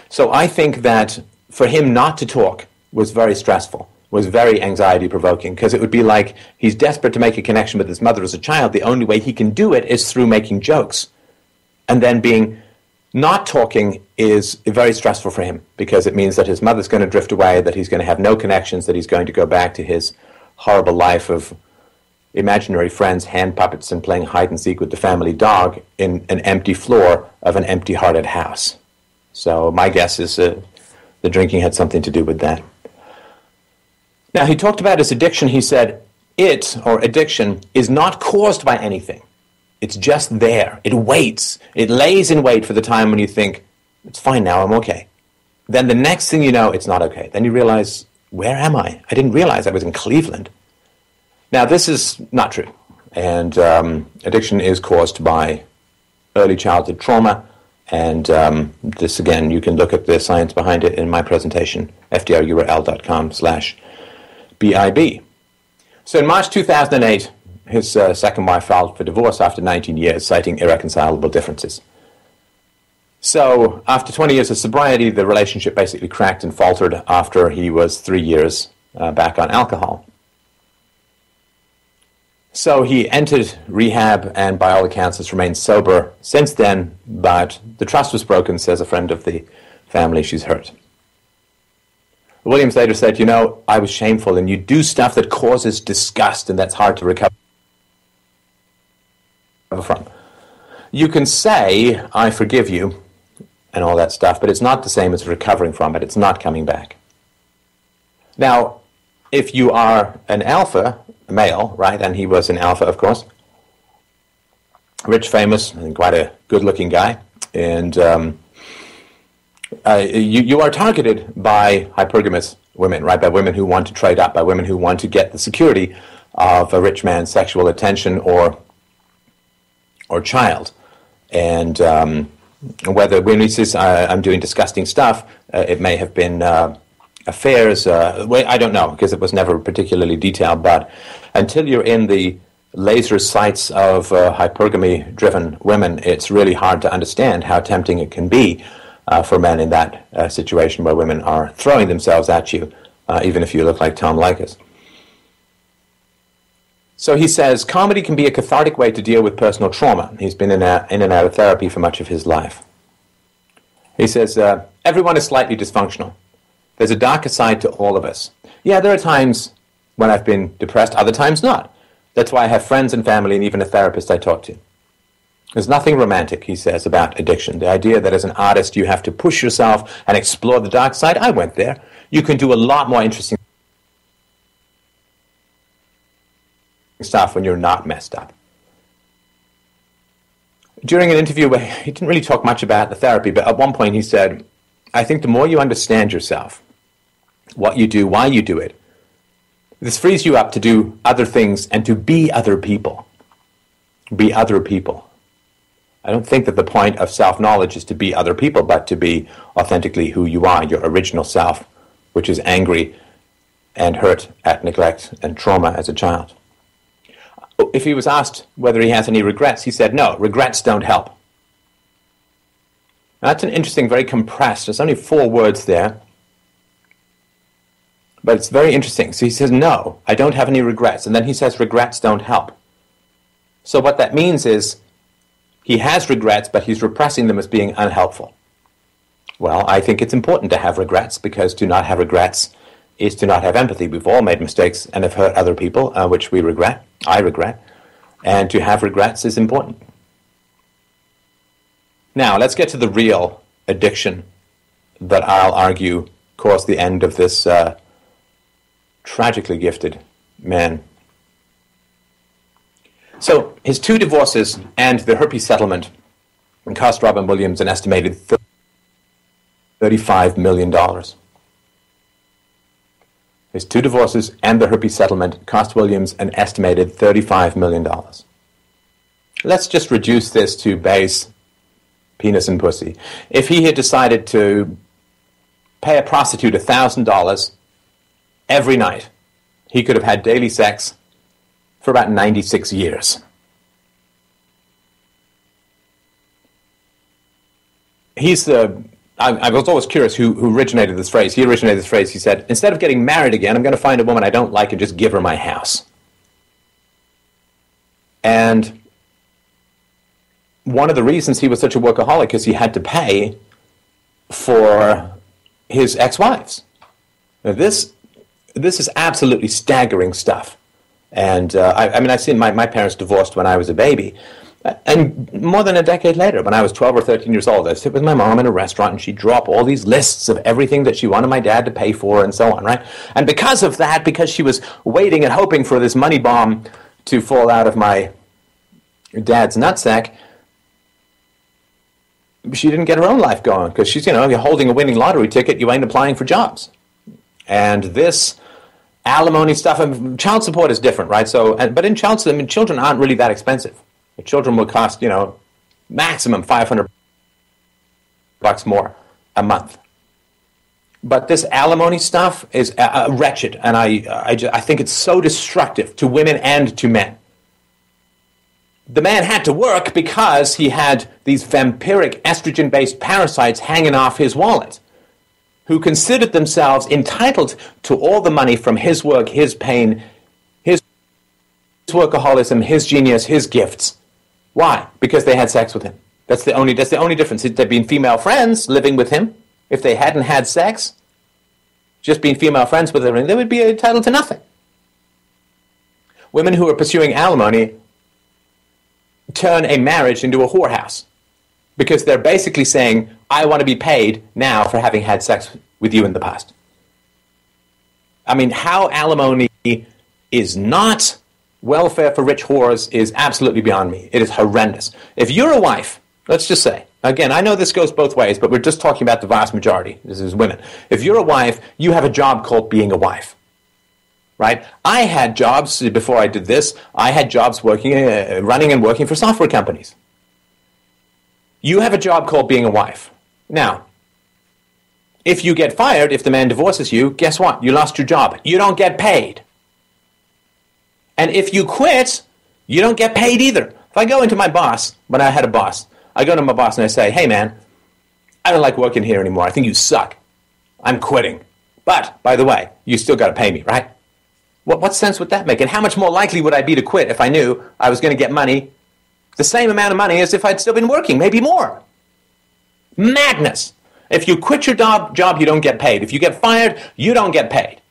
So I think that for him not to talk was very stressful, was very anxiety-provoking, because it would be like he's desperate to make a connection with his mother as a child. The only way he can do it is through making jokes. And then not talking is very stressful for him, because it means that his mother's going to drift away, that he's going to have no connections, that he's going to go back to his horrible life of imaginary friends, hand puppets, and playing hide-and-seek with the family dog in an empty floor of an empty-hearted house. So my guess is the drinking had something to do with that. Now, he talked about his addiction. He said, addiction, is not caused by anything. It's just there. It waits. It lays in wait for the time when you think, it's fine now, I'm okay. Then the next thing you know, it's not okay. Then you realize, where am I? I didn't realize I was in Cleveland. Now, this is not true. And addiction is caused by early childhood trauma. And this, again, you can look at the science behind it in my presentation, fdrurl.com/BIB. So in March 2008, his second wife filed for divorce after 19 years, citing irreconcilable differences. So after 20 years of sobriety, the relationship basically cracked and faltered after he was 3 years back on alcohol. So he entered rehab and by all accounts has remained sober since then, but the trust was broken, says a friend of the family. She's hurt. Williams later said, I was shameful, and you do stuff that causes disgust, and that's hard to recover from. You can say, I forgive you, and all that stuff, but it's not the same as recovering from it. It's not coming back. Now, if you are an alpha male, right, and he was an alpha, of course, rich, famous, and quite a good-looking guy, and you are targeted by hypergamous women, right, by women who want to trade up, by women who want to get the security of a rich man's sexual attention or child. And when he says, I'm doing disgusting stuff, it may have been affairs, I don't know, because it was never particularly detailed, but until you're in the laser sights of hypergamy-driven women, it's really hard to understand how tempting it can be for men in that situation where women are throwing themselves at you, even if you look like Tom Leykis. So he says, comedy can be a cathartic way to deal with personal trauma. He's been in and out of therapy for much of his life. He says, everyone is slightly dysfunctional. There's a darker side to all of us. Yeah, there are times when I've been depressed, other times not. That's why I have friends and family and even a therapist I talk to. There's nothing romantic, he says, about addiction. The idea that as an artist you have to push yourself and explore the dark side, I went there. You can do a lot more interesting stuff when you're not messed up. During an interview where he didn't really talk much about the therapy, but at one point he said, I think the more you understand yourself, what you do, why you do it, this frees you up to do other things and to be other people. Be other people. I don't think that the point of self-knowledge is to be other people, but to be authentically who you are, your original self, which is angry and hurt at neglect and trauma as a child. If he was asked whether he has any regrets, he said, no, regrets don't help. Now, that's an interesting, very compressed, there's only 4 words there, but it's very interesting. So he says, no, I don't have any regrets. And then he says, regrets don't help. So what that means is he has regrets, but he's repressing them as being unhelpful. Well, I think it's important to have regrets, because to not have regrets is to not have empathy. We've all made mistakes and have hurt other people, which we regret. I regret. And to have regrets is important. Now, let's get to the real addiction that I'll argue caused the end of this tragically gifted man. So, his 2 divorces and the herpes settlement cost Robin Williams an estimated $35 million. His 2 divorces and the herpes settlement cost Williams an estimated $35 million. Let's just reduce this to base penis and pussy. If he had decided to pay a prostitute $1,000 every night, he could have had daily sex for about 96 years. I was always curious who originated this phrase. He originated this phrase. He said, instead of getting married again, I'm going to find a woman I don't like and just give her my house. And one of the reasons he was such a workaholic is he had to pay for his ex-wives. Now, this is absolutely staggering stuff. And I've seen my parents divorced when I was a baby. And more than a decade later, when I was 12 or 13 years old, I'd sit with my mom in a restaurant and she'd drop all these lists of everything that she wanted my dad to pay for and so on, right? And because of that, because she was waiting and hoping for this money bomb to fall out of my dad's nutsack, she didn't get her own life going. Because she's, you're holding a winning lottery ticket, you ain't applying for jobs. And this alimony stuff, and child support is different, right? But in child support, children aren't really that expensive. The children will cost, maximum $500 more a month. But this alimony stuff is wretched, and I think it's so destructive to women and to men. The man had to work because he had these vampiric estrogen-based parasites hanging off his wallet, who considered themselves entitled to all the money from his work, his pain, his workaholism, his genius, his gifts. Why? Because they had sex with him. That's the only difference. They'd been female friends living with him. If they hadn't had sex, just being female friends with him, they would be entitled to nothing. Women who are pursuing alimony turn a marriage into a whorehouse, because they're basically saying, I want to be paid now for having had sex with you in the past. How alimony is not welfare for rich whores is absolutely beyond me. It is horrendous. If you're a wife, let's just say, again, I know this goes both ways, but we're just talking about the vast majority. This is women. If you're a wife, you have a job called being a wife. Right? I had jobs, before I did this, I had jobs working, running and working for software companies. You have a job called being a wife. Now, if you get fired, if the man divorces you, guess what? You lost your job. You don't get paid. And if you quit, you don't get paid either. If I go into my boss, when I had a boss, I go to my boss and I say, hey man, I don't like working here anymore. I think you suck. I'm quitting. But, by the way, you still got to pay me, right? What sense would that make? And how much more likely would I be to quit if I knew I was going to get money, the same amount of money as if I'd still been working, maybe more? Madness. If you quit your job, you don't get paid. If you get fired, you don't get paid.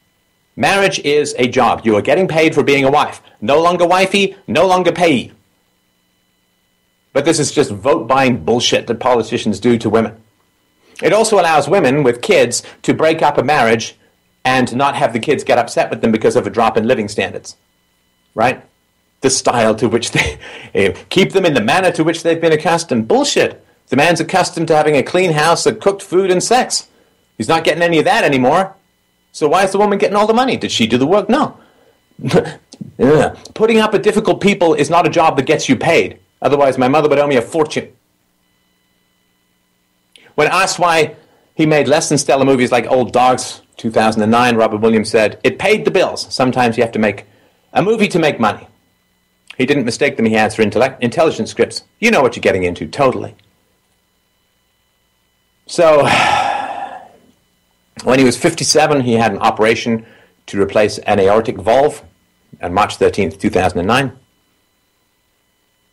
Marriage is a job. You are getting paid for being a wife. No longer wifey, no longer payee. But this is just vote-buying bullshit that politicians do to women. It also allows women with kids to break up a marriage and not have the kids get upset with them because of a drop in living standards. Right? The style to which they keep them in the manner to which they've been accustomed. Bullshit. The man's accustomed to having a clean house, a cooked food, and sex. He's not getting any of that anymore. So why is the woman getting all the money? Did she do the work? No. Putting up with difficult people is not a job that gets you paid. Otherwise, my mother would owe me a fortune. When asked why he made less than stellar movies like Old Dogs, 2009, Robin Williams said, "It paid the bills. Sometimes you have to make a movie to make money." He didn't mistake them he had for intelligent scripts. You know what you're getting into, totally. So, when he was 57, he had an operation to replace an aortic valve on March 13th, 2009.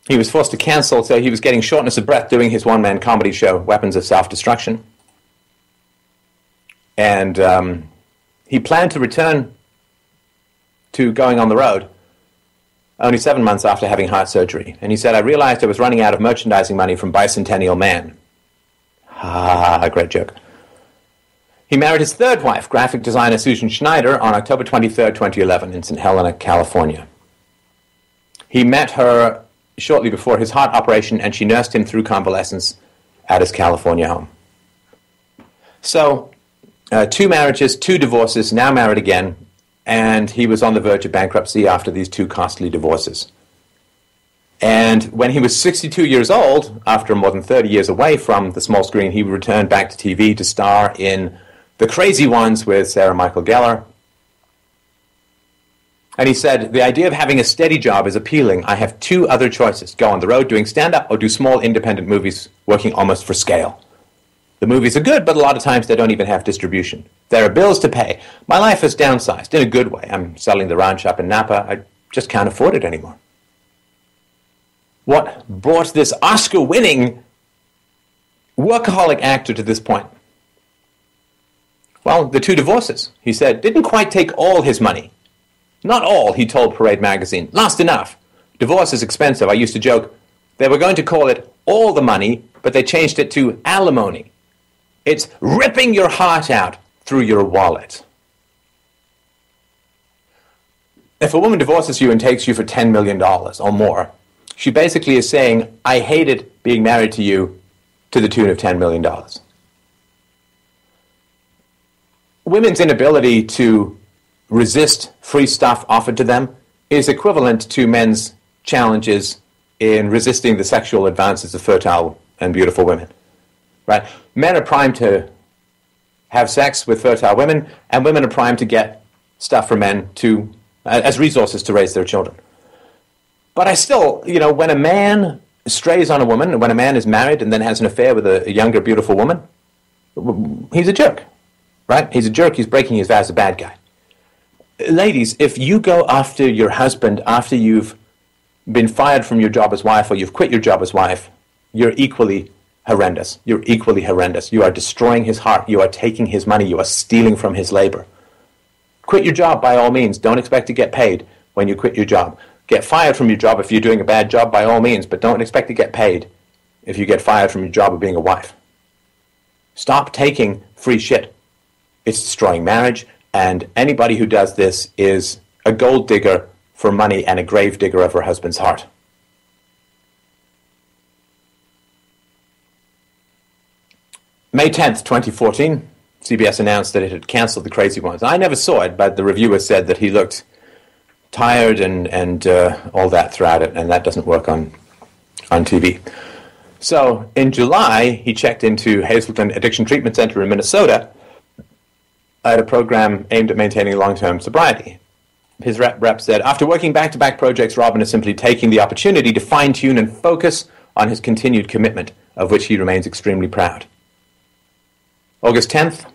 He was forced to cancel, so he was getting shortness of breath doing his one-man comedy show, Weapons of Self-Destruction. And he planned to return to going on the road only 7 months after having heart surgery. And he said, "I realized I was running out of merchandising money from Bicentennial Man." Ah, great joke. He married his third wife, graphic designer Susan Schneider, on October 23rd, 2011 in St. Helena, California. He met her shortly before his heart operation, and she nursed him through convalescence at his California home. So, 2 marriages, 2 divorces, now married again, and he was on the verge of bankruptcy after these 2 costly divorces. And when he was 62 years old, after more than 30 years away from the small screen, he returned back to TV to star in The Crazy Ones with Sarah Michael Gellar. And he said, "The idea of having a steady job is appealing. I have 2 other choices. Go on the road doing stand-up or do small independent movies working almost for scale. The movies are good, but a lot of times they don't even have distribution. There are bills to pay. My life is downsized in a good way. I'm selling the round shop in Napa. I just can't afford it anymore." What brought this Oscar-winning workaholic actor to this point? Well, the 2 divorces, he said, didn't quite take all his money. Not all, he told Parade magazine. Lost enough. Divorce is expensive. I used to joke they were going to call it all the money, but they changed it to alimony. It's ripping your heart out through your wallet. If a woman divorces you and takes you for $10 million or more, she basically is saying, "I hated being married to you," to the tune of $10 million. Women's inability to resist free stuff offered to them is equivalent to men's challenges in resisting the sexual advances of fertile and beautiful women. Right? Men are primed to have sex with fertile women, and women are primed to get stuff from men as resources to raise their children. But I still, when a man strays on a woman, when a man is married and then has an affair with a younger, beautiful woman, he's a jerk, right? He's a jerk. He's breaking his vows, a bad guy. Ladies, if you go after your husband after you've been fired from your job as wife or you've quit your job as wife, you're equally horrendous. You're equally horrendous. You are destroying his heart. You are taking his money. You are stealing from his labor. Quit your job by all means. Don't expect to get paid when you quit your job. Get fired from your job if you're doing a bad job by all means, but don't expect to get paid if you get fired from your job of being a wife. Stop taking free shit. It's destroying marriage, and anybody who does this is a gold digger for money and a grave digger of her husband's heart. May 10th, 2014, CBS announced that it had canceled The Crazy Ones. I never saw it, but the reviewer said that he looked tired and all that throughout it, and that doesn't work on TV. So in July, he checked into Hazleton Addiction Treatment Center in Minnesota at a program aimed at maintaining long-term sobriety. His rep said, "After working back-to-back projects, Robin is simply taking the opportunity to fine-tune and focus on his continued commitment, of which he remains extremely proud." August 10th,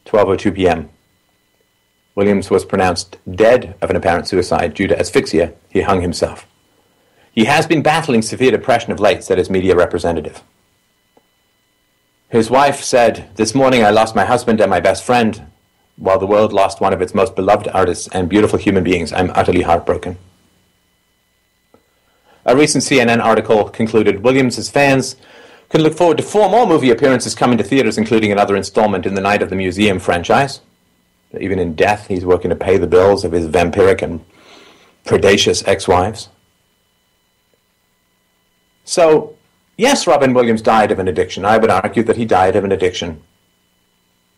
12:02 p.m. Williams was pronounced dead of an apparent suicide due to asphyxia. He hung himself. He has been battling severe depression of late, said his media representative. His wife said, "This morning I lost my husband and my best friend, while the world lost one of its most beloved artists and beautiful human beings. I'm utterly heartbroken." A recent CNN article concluded Williams' fans can look forward to 4 more movie appearances coming to theaters, including another installment in the Night of the Museum franchise. Even in death, he's working to pay the bills of his vampiric and predacious ex-wives. So, yes, Robin Williams died of an addiction. I would argue that he died of an addiction.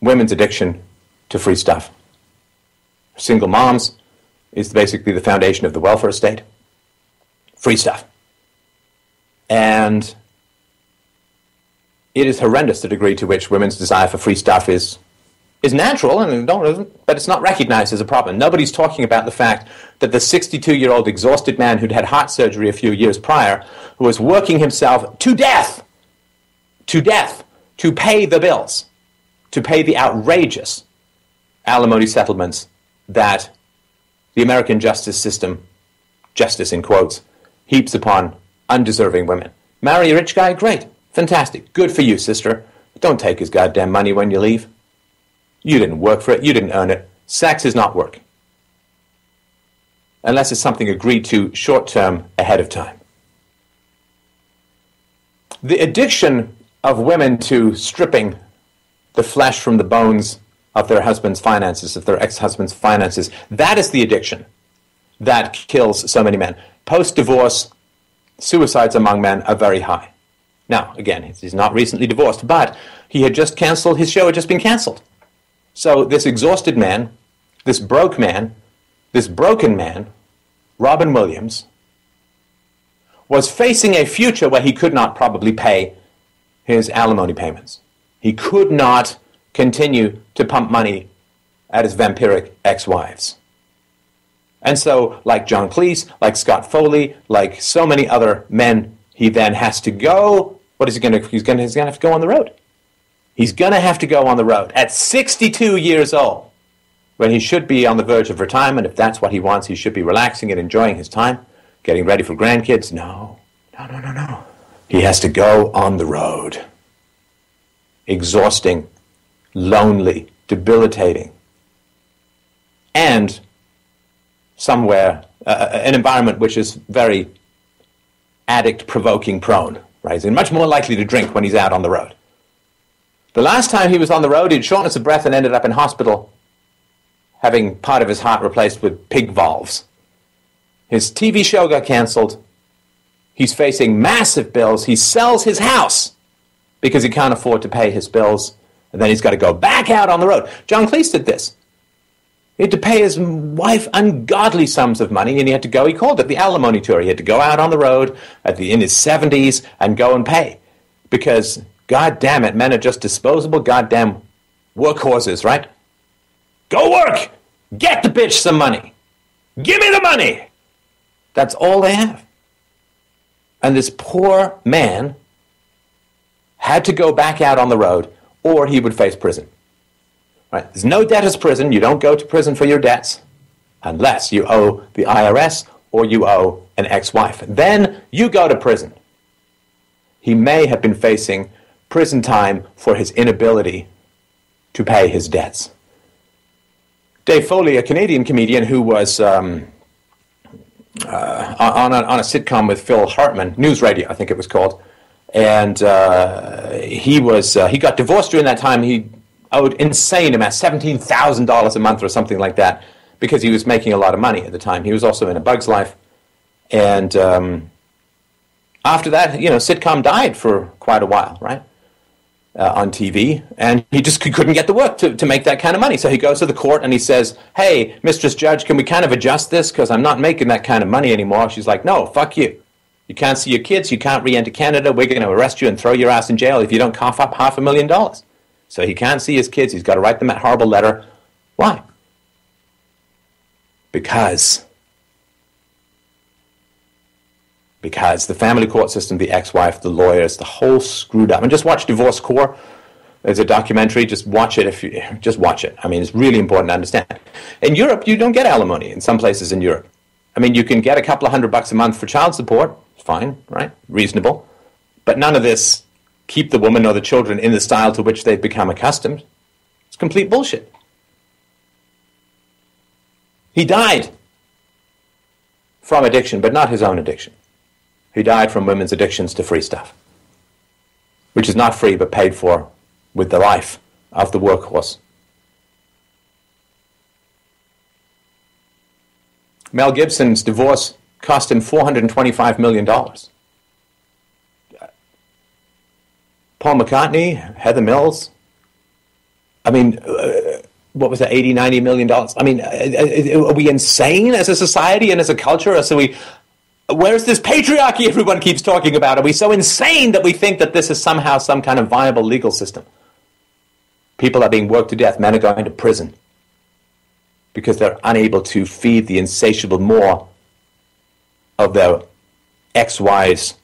Women's addiction to free stuff. Single moms is basically the foundation of the welfare state. Free stuff. And it is horrendous the degree to which women's desire for free stuff is natural, and but it's not recognized as a problem. Nobody's talking about the fact that the 62-year-old exhausted man who'd had heart surgery a few years prior, who was working himself to death, to pay the bills, to pay the outrageous alimony settlements that the American justice system, justice in quotes, heaps upon undeserving women. Marry a rich guy? Great. Fantastic. Good for you, sister. But don't take his goddamn money when you leave. You didn't work for it. You didn't earn it. Sex is not work. Unless it's something agreed to short-term ahead of time. The addiction of women to stripping the flesh from the bones of their husband's finances, of their ex-husband's finances, that is the addiction that kills so many men. Post-divorce, suicides among men are very high. Now, again, he's not recently divorced, but he had just canceled, his show had just been canceled. So this exhausted man, this broke man, this broken man, Robin Williams, was facing a future where he could not probably pay his alimony payments. He could not continue to pump money at his vampiric ex-wives. And so, like John Cleese, like Scott Foley, like so many other men, he then has to go. What is he going to? He's going to have to go on the road. He's going to have to go on the road at 62 years old, when he should be on the verge of retirement. If that's what he wants, he should be relaxing and enjoying his time, getting ready for grandkids. No. He has to go on the road. Exhausting, lonely, debilitating, and somewhere, an environment which is very addict-provoking prone, right? He's much more likely to drink when he's out on the road. The last time he was on the road, he had shortness of breath and ended up in hospital, having part of his heart replaced with pig valves. His TV show got canceled. He's facing massive bills. He sells his house because he can't afford to pay his bills, and then he's got to go back out on the road. John Cleese did this. He had to pay his wife ungodly sums of money, and he had to go, he called it the alimony tour. He had to go out on the road in his 70s and go and pay. Because, God damn it, men are just disposable goddamn workhorses, right? Go work! Get the bitch some money! Give me the money! That's all they have. And this poor man had to go back out on the road, or he would face prison. Right? There's no debtor's prison. You don't go to prison for your debts unless you owe the IRS or you owe an ex-wife. Then you go to prison. He may have been facing prison time for his inability to pay his debts. Dave Foley, a Canadian comedian who was on a sitcom with Phil Hartman, News Radio, I think it was called, and he got divorced during that time. He owed insane amounts, $17,000 a month or something like that, because he was making a lot of money at the time. He was also in A Bug's Life, and after that, sitcom died for quite a while, right, on TV, and he just couldn't get the work to make that kind of money. So he goes to the court and he says, "Hey, Mistress Judge, can we kind of adjust this, because I'm not making that kind of money anymore?" She's like, "No, fuck you. You can't see your kids, you can't re-enter Canada, we're going to arrest you and throw your ass in jail if you don't cough up $500,000. So he can't see his kids, he's got to write them that horrible letter. Why? Because the family court system, the ex-wife, the lawyers, the whole screwed up. And just watch Divorce Court. There's a documentary, just watch it. Just watch it. I mean, it's really important to understand. In Europe, you don't get alimony in some places in Europe. I mean, you can get a couple of $100 a month for child support. Fine, right? Reasonable. But none of this keep the woman or the children in the style to which they've become accustomed. It's complete bullshit. He died from addiction, but not his own addiction. He died from women's addictions to free stuff, which is not free but paid for with the life of the workhorse. Mel Gibson's divorce cost him $425 million. Paul McCartney, Heather Mills, I mean, what was that, $80, $90 million? I mean, are we insane as a society and as a culture? Or so we Where's this patriarchy everyone keeps talking about? Are we so insane that we think that this is somehow some kind of viable legal system? People are being worked to death. Men are going to prison because they're unable to feed the insatiable maw of their ex-wives'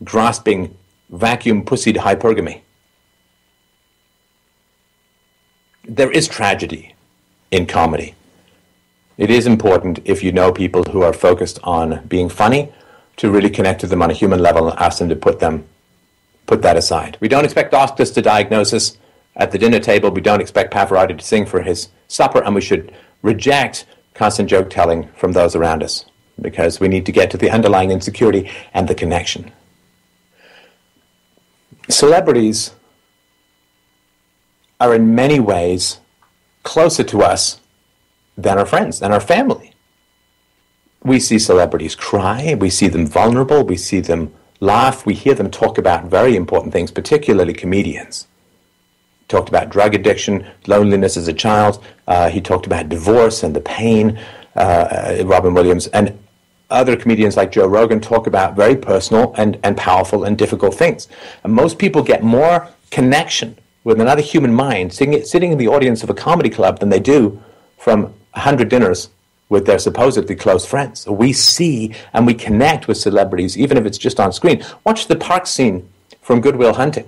grasping, vacuum-pussied hypergamy. There is tragedy in comedy. It is important, if you know people who are focused on being funny, to really connect to them on a human level and ask them to put that aside. We don't expect doctors to diagnose us at the dinner table. We don't expect Pavarotti to sing for his supper, and we should reject constant joke telling from those around us, because we need to get to the underlying insecurity and the connection. Celebrities are in many ways closer to us than our friends, than our family. We see celebrities cry, we see them vulnerable, we see them laugh, we hear them talk about very important things, particularly comedians. Talked about drug addiction, loneliness as a child, he talked about divorce and the pain, Robin Williams, and other comedians like Joe Rogan talk about very personal and powerful and difficult things. And most people get more connection with another human mind sitting in the audience of a comedy club than they do from 100 dinners with their supposedly close friends. We see and we connect with celebrities, even if it's just on screen. Watch the park scene from Good Will Hunting.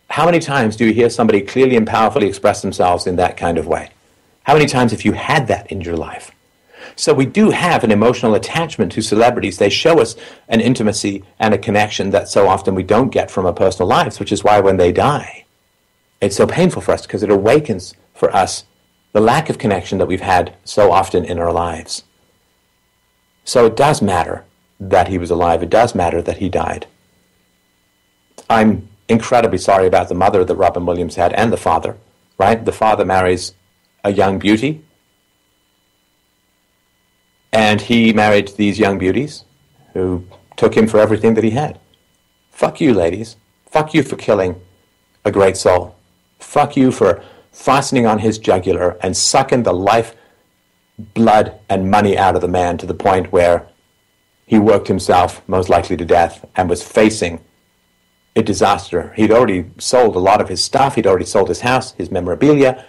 How many times do you hear somebody clearly and powerfully express themselves in that kind of way? How many times have you had that in your life? So we do have an emotional attachment to celebrities. They show us an intimacy and a connection that so often we don't get from our personal lives, which is why when they die, it's so painful for us, because it awakens for us the lack of connection that we've had so often in our lives. So it does matter that he was alive. It does matter that he died. I'm incredibly sorry about the mother that Robin Williams had and the father, right? The father marries a young beauty, and he married these young beauties who took him for everything that he had. Fuck you, ladies. Fuck you for killing a great soul. Fuck you for fastening on his jugular and sucking the life, blood, and money out of the man to the point where he worked himself most likely to death and was facing a disaster. He'd already sold a lot of his stuff. He'd already sold his house, his memorabilia,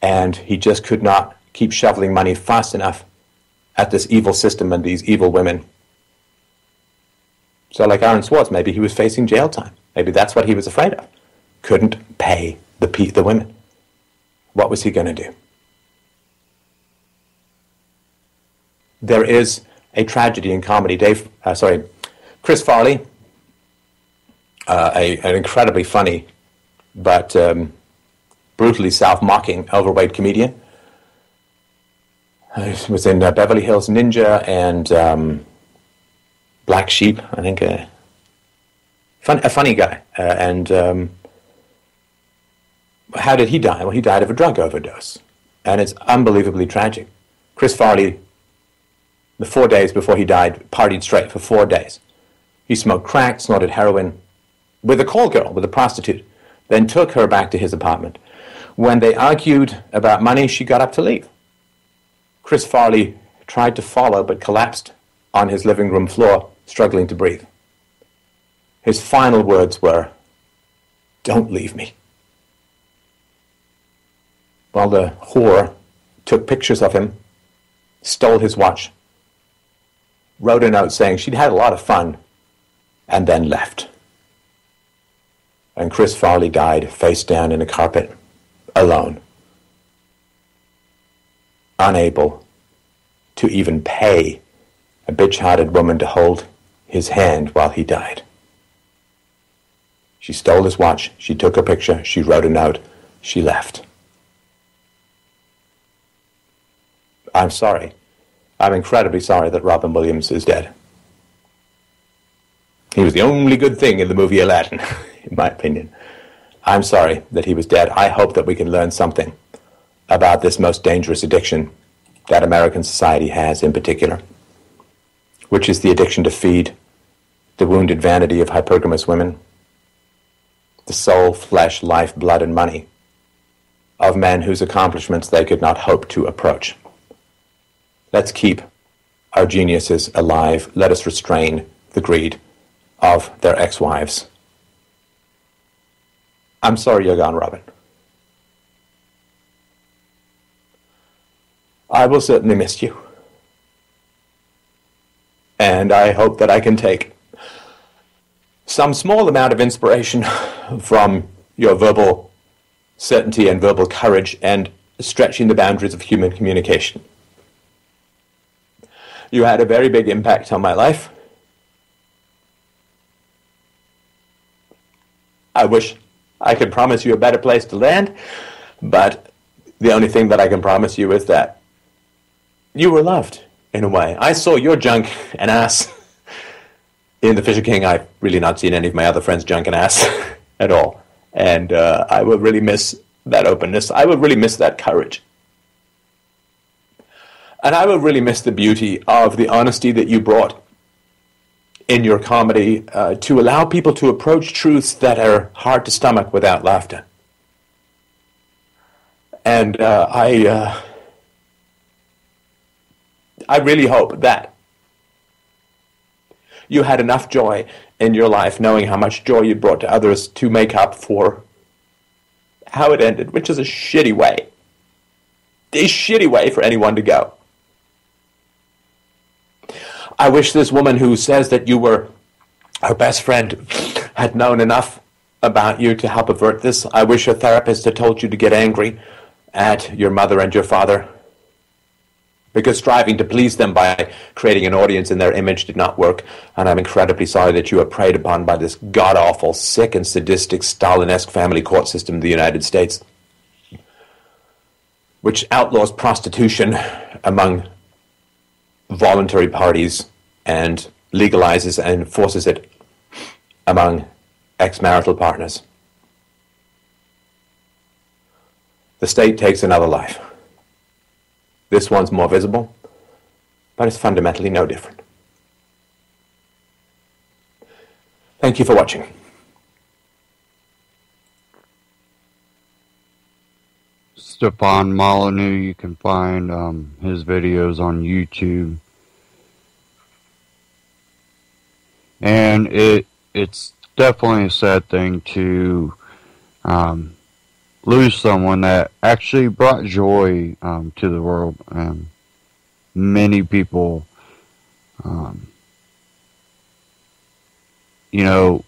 and he just could not keep shoveling money fast enough at this evil system and these evil women. So like Aaron Swartz, maybe he was facing jail time. Maybe that's what he was afraid of. Couldn't pay the women. What was he going to do? There is a tragedy in comedy. Chris Farley, an incredibly funny but brutally self-mocking overweight comedian. He was in Beverly Hills Ninja and Black Sheep, I think. A funny guy. How did he die? Well, he died of a drug overdose. And it's unbelievably tragic. Chris Farley, the 4 days before he died, partied straight for 4 days. He smoked crack, snorted heroin with a call girl, with a prostitute, then took her back to his apartment. When they argued about money, she got up to leave. Chris Farley tried to follow but collapsed on his living room floor, struggling to breathe. His final words were, "Don't leave me." Well, the whore took pictures of him, stole his watch, wrote a note saying she'd had a lot of fun, and then left. And Chris Farley died face down in a carpet, alone, unable to even pay a bitch-hearted woman to hold his hand while he died. She stole his watch, she took a picture, she wrote a note, she left. I'm sorry. I'm incredibly sorry that Robin Williams is dead. He was the only good thing in the movie Aladdin, in my opinion. I'm sorry that he was dead. I hope that we can learn something about this most dangerous addiction that American society has in particular, which is the addiction to feed, the wounded vanity of hypergamous women, the soul, flesh, life, blood, and money of men whose accomplishments they could not hope to approach. Let's keep our geniuses alive. Let us restrain the greed of their ex-wives. I'm sorry you're gone, Robin. I will certainly miss you. And I hope that I can take some small amount of inspiration from your verbal certainty and verbal courage and stretching the boundaries of human communication. You had a very big impact on my life. I wish I could promise you a better place to land, but the only thing that I can promise you is that you were loved, in a way. I saw your junk and ass in The Fisher King. I've really not seen any of my other friends' junk and ass at all. And I will really miss that openness. I will really miss that courage. And I will really miss the beauty of the honesty that you brought in your comedy to allow people to approach truths that are hard to stomach without laughter. And I really hope that you had enough joy in your life, knowing how much joy you brought to others, to make up for how it ended, which is a shitty way. A shitty way for anyone to go. I wish this woman who says that you were her best friend had known enough about you to help avert this. I wish her therapist had told you to get angry at your mother and your father, because striving to please them by creating an audience in their image did not work. And I'm incredibly sorry that you were preyed upon by this god-awful, sick and sadistic, Stalin-esque family court system in the United States, which outlaws prostitution among voluntary parties and legalizes and enforces it among ex-marital partners. The state takes another life. This one's more visible, but it's fundamentally no different. Thank you for watching. Stefan Molyneux, you can find his videos on YouTube. And it's definitely a sad thing to lose someone that actually brought joy to the world. Many people, you know,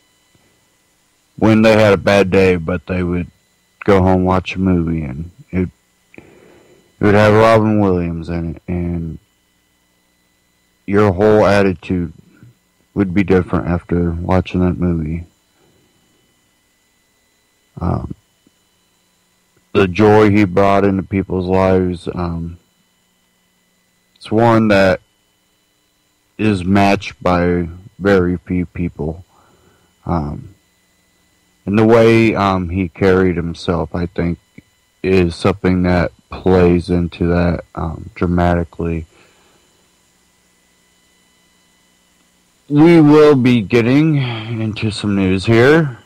when they had a bad day, but they would go home, watch a movie, and it would have Robin Williams in it, and your whole attitude would be different after watching that movie. The joy he brought into people's lives, it's one that is matched by very few people. And the way he carried himself, I think, is something that plays into that dramatically. We will be getting into some news here.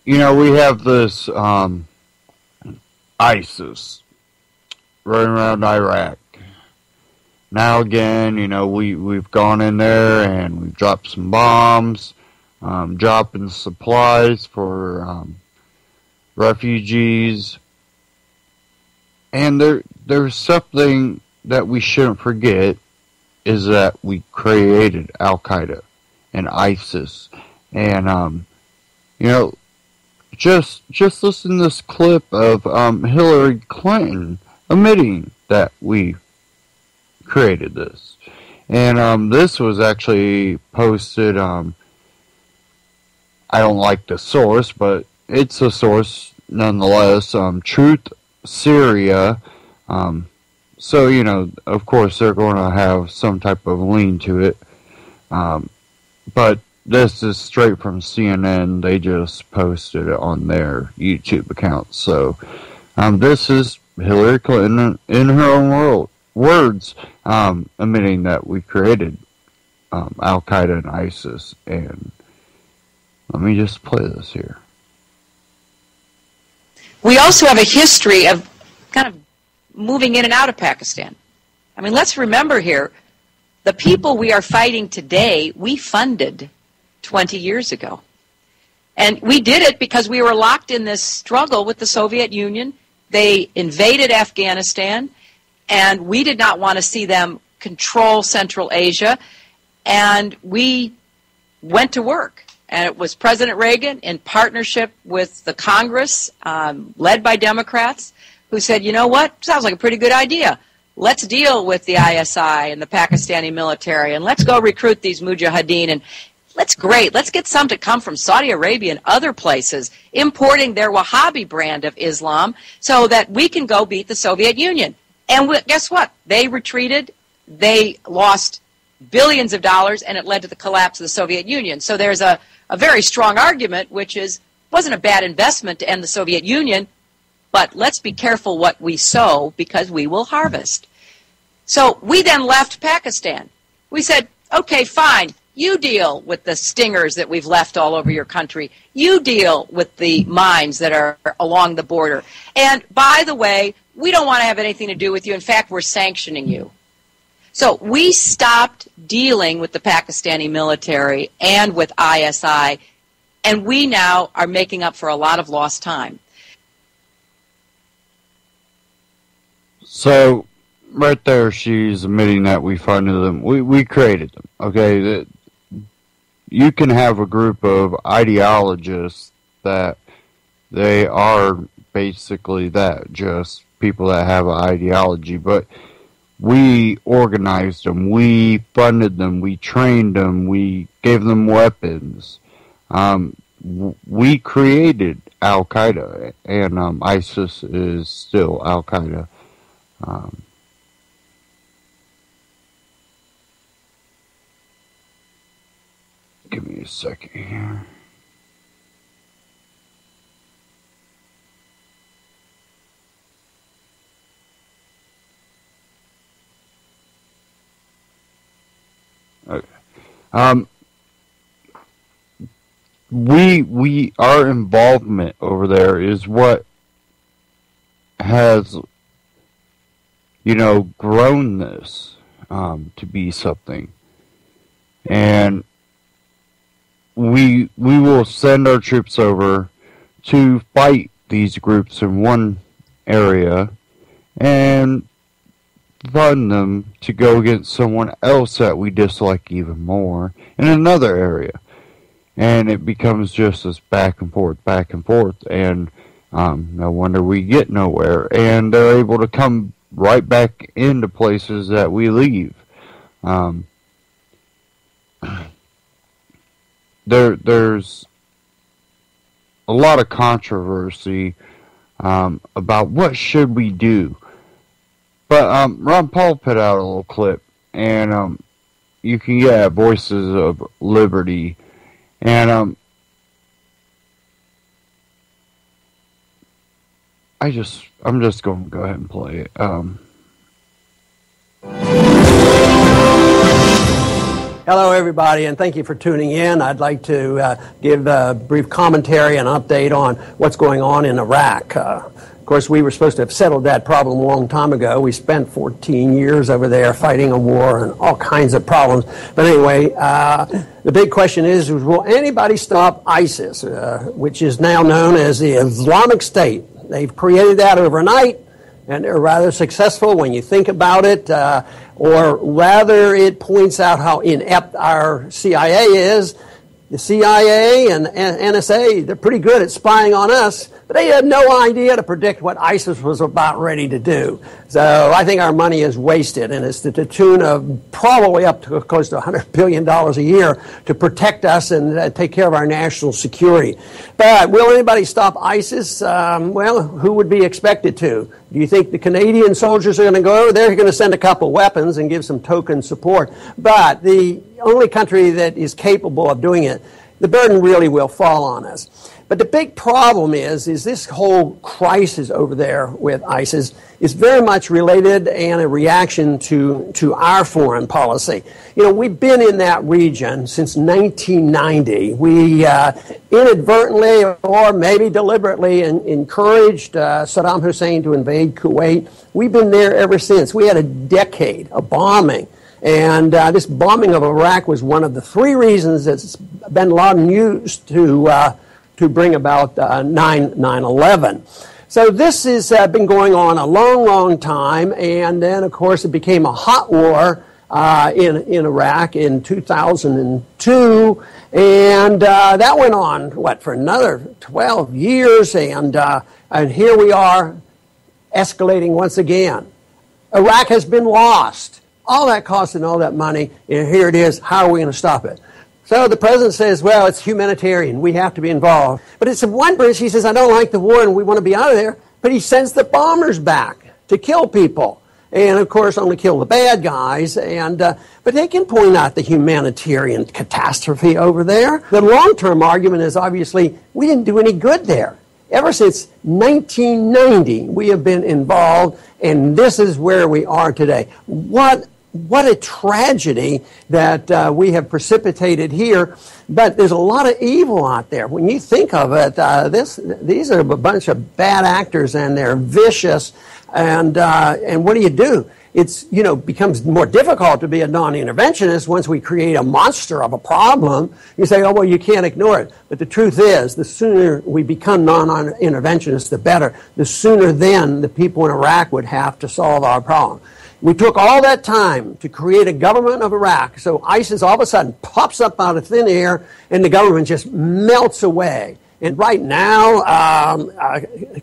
You know, we have this ISIS running around Iraq. Now again, you know, we've gone in there and we've dropped some bombs, dropping supplies for refugees. And there's something that we shouldn't forget, is that we created Al-Qaeda and ISIS. And, you know, just listen to this clip of Hillary Clinton admitting that we created this. And this was actually posted, I don't like the source, but it's a source nonetheless, Truth Syria. So, you know, of course they're going to have some type of lean to it. But this is straight from CNN. They just posted it on their YouTube account. So, this is Hillary Clinton in her own words, admitting that we created Al-Qaeda and ISIS. And let me just play this here. We also have a history of kind of moving in and out of Pakistan. I mean, let's remember here, the people we are fighting today, we funded 20 years ago. And we did it because we were locked in this struggle with the Soviet Union. They invaded Afghanistan, and we did not want to see them control Central Asia. And we went to work. And it was President Reagan, in partnership with the Congress, led by Democrats, who said, you know what, sounds like a pretty good idea. Let's deal with the ISI and the Pakistani military, and let's go recruit these mujahideen. And let's get some to come from Saudi Arabia and other places, importing their Wahhabi brand of Islam so that we can go beat the Soviet Union. And guess what? They retreated. They lost billions of dollars, and it led to the collapse of the Soviet Union. So there's a very strong argument, which is, it wasn't a bad investment to end the Soviet Union, but let's be careful what we sow because we will harvest. So we then left Pakistan. We said, okay, fine, you deal with the stingers that we've left all over your country. You deal with the mines that are along the border. And by the way, we don't want to have anything to do with you. In fact, we're sanctioning you. So we stopped dealing with the Pakistani military and with ISI, and we now are making up for a lot of lost time. So, right there, she's admitting that we funded them. We created them, okay? You can have a group of ideologists that they are basically that, just people that have an ideology, but we organized them, we funded them, we trained them, we gave them weapons. We created Al-Qaeda, and ISIS is still Al-Qaeda. Give me a second here. Okay. Our involvement over there is what has, grown this to be something. And we will send our troops over to fight these groups in one area and fund them to go against someone else that we dislike even more in another area. And it becomes just this back and forth, and no wonder we get nowhere. And they're able to come right back into places that we leave. There's a lot of controversy about what should we do. But Ron Paul put out a little clip, and you can get at Voices of Liberty, and I'm just going to go ahead and play it. Hello, everybody, and thank you for tuning in. I'd like to give a brief commentary and update on what's going on in Iraq. Of course, we were supposed to have settled that problem a long time ago. We spent 14 years over there fighting a war and all kinds of problems. But anyway, the big question is will anybody stop ISIS, which is now known as the Islamic State? They've created that overnight, and they're rather successful when you think about it, or rather it points out how inept our CIA is. The CIA and NSA, they're pretty good at spying on us, but they had no idea to predict what ISIS was about ready to do. So I think our money is wasted, and it's to the tune of probably up to close to $100 billion a year to protect us and take care of our national security. But will anybody stop ISIS? Well, who would be expected to? Do you think the Canadian soldiers are going to go over there? They're going to send a couple weapons and give some token support. But the only country that is capable of doing it, the burden really will fall on us. But the big problem is this whole crisis over there with ISIS is very much related and a reaction to our foreign policy. You know, we've been in that region since 1990. We inadvertently or maybe deliberately encouraged Saddam Hussein to invade Kuwait. We've been there ever since. We had a decade of bombing. And this bombing of Iraq was one of the three reasons that bin Laden used to bring about 9/11. So this has been going on a long, long time, and then, of course, it became a hot war in Iraq in 2002, and that went on, for another 12 years, and here we are escalating once again. Iraq has been lost. All that cost and all that money, and here it is. How are we going to stop it? So the president says, well, it's humanitarian. We have to be involved. But it's one bridge. He says, I don't like the war and we want to be out of there. But he sends the bombers back to kill people. And, of course, only kill the bad guys. But they can point out the humanitarian catastrophe over there. The long-term argument is obviously we didn't do any good there. Ever since 1990, we have been involved, and this is where we are today. What a tragedy that we have precipitated here. But there's a lot of evil out there. When you think of it, these are a bunch of bad actors, and they're vicious. And what do? It's, becomes more difficult to be a non-interventionist once we create a monster of a problem. You say, oh, well, you can't ignore it. But the truth is, the sooner we become non-interventionists, the better. The sooner then the people in Iraq would have to solve our problem. We took all that time to create a government of Iraq, so ISIS all of a sudden pops up out of thin air, and the government just melts away. And right now,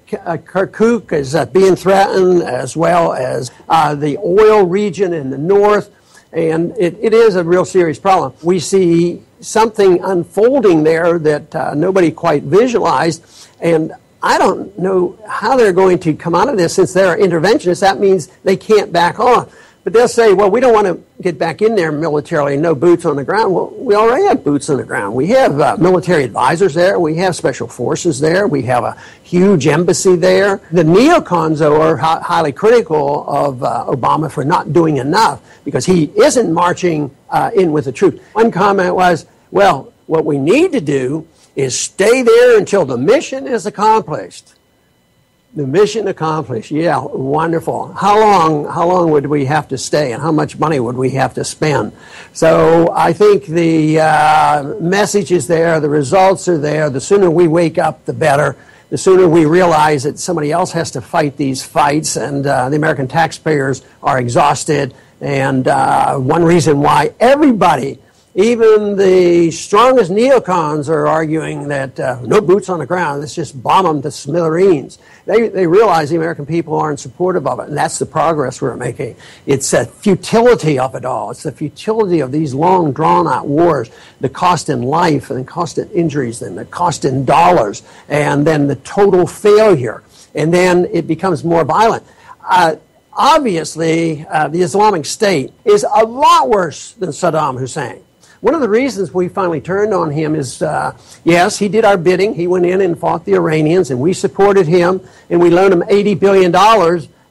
Kirkuk is being threatened, as well as the oil region in the north, and it is a real serious problem. We see something unfolding there that nobody quite visualized, and I don't know how they're going to come out of this. Since they're interventionists, that means they can't back off. But they'll say, well, we don't want to get back in there militarily, no boots on the ground. Well, we already have boots on the ground. We have military advisors there. We have special forces there. We have a huge embassy there. The neocons, though, are highly critical of Obama for not doing enough because he isn't marching in with the troops. One comment was, well, what we need to do is stay there until the mission is accomplished. The mission accomplished. Yeah, wonderful. How long would we have to stay, and how much money would we have to spend? So I think the message is there, the results are there. The sooner we wake up, the better. The sooner we realize that somebody else has to fight these fights, and the American taxpayers are exhausted. And one reason why everybody, even the strongest neocons, are arguing that no boots on the ground, let's just bomb them to smithereens. They realize the American people aren't supportive of it, and that's the progress we're making. It's the futility of it all. It's the futility of these long, drawn-out wars, the cost in life and the cost in injuries and the cost in dollars, and then the total failure. And then it becomes more violent. Obviously, the Islamic State is a lot worse than Saddam Hussein. One of the reasons we finally turned on him is, yes, he did our bidding. He went in and fought the Iranians, and we supported him, and we loaned him $80 billion,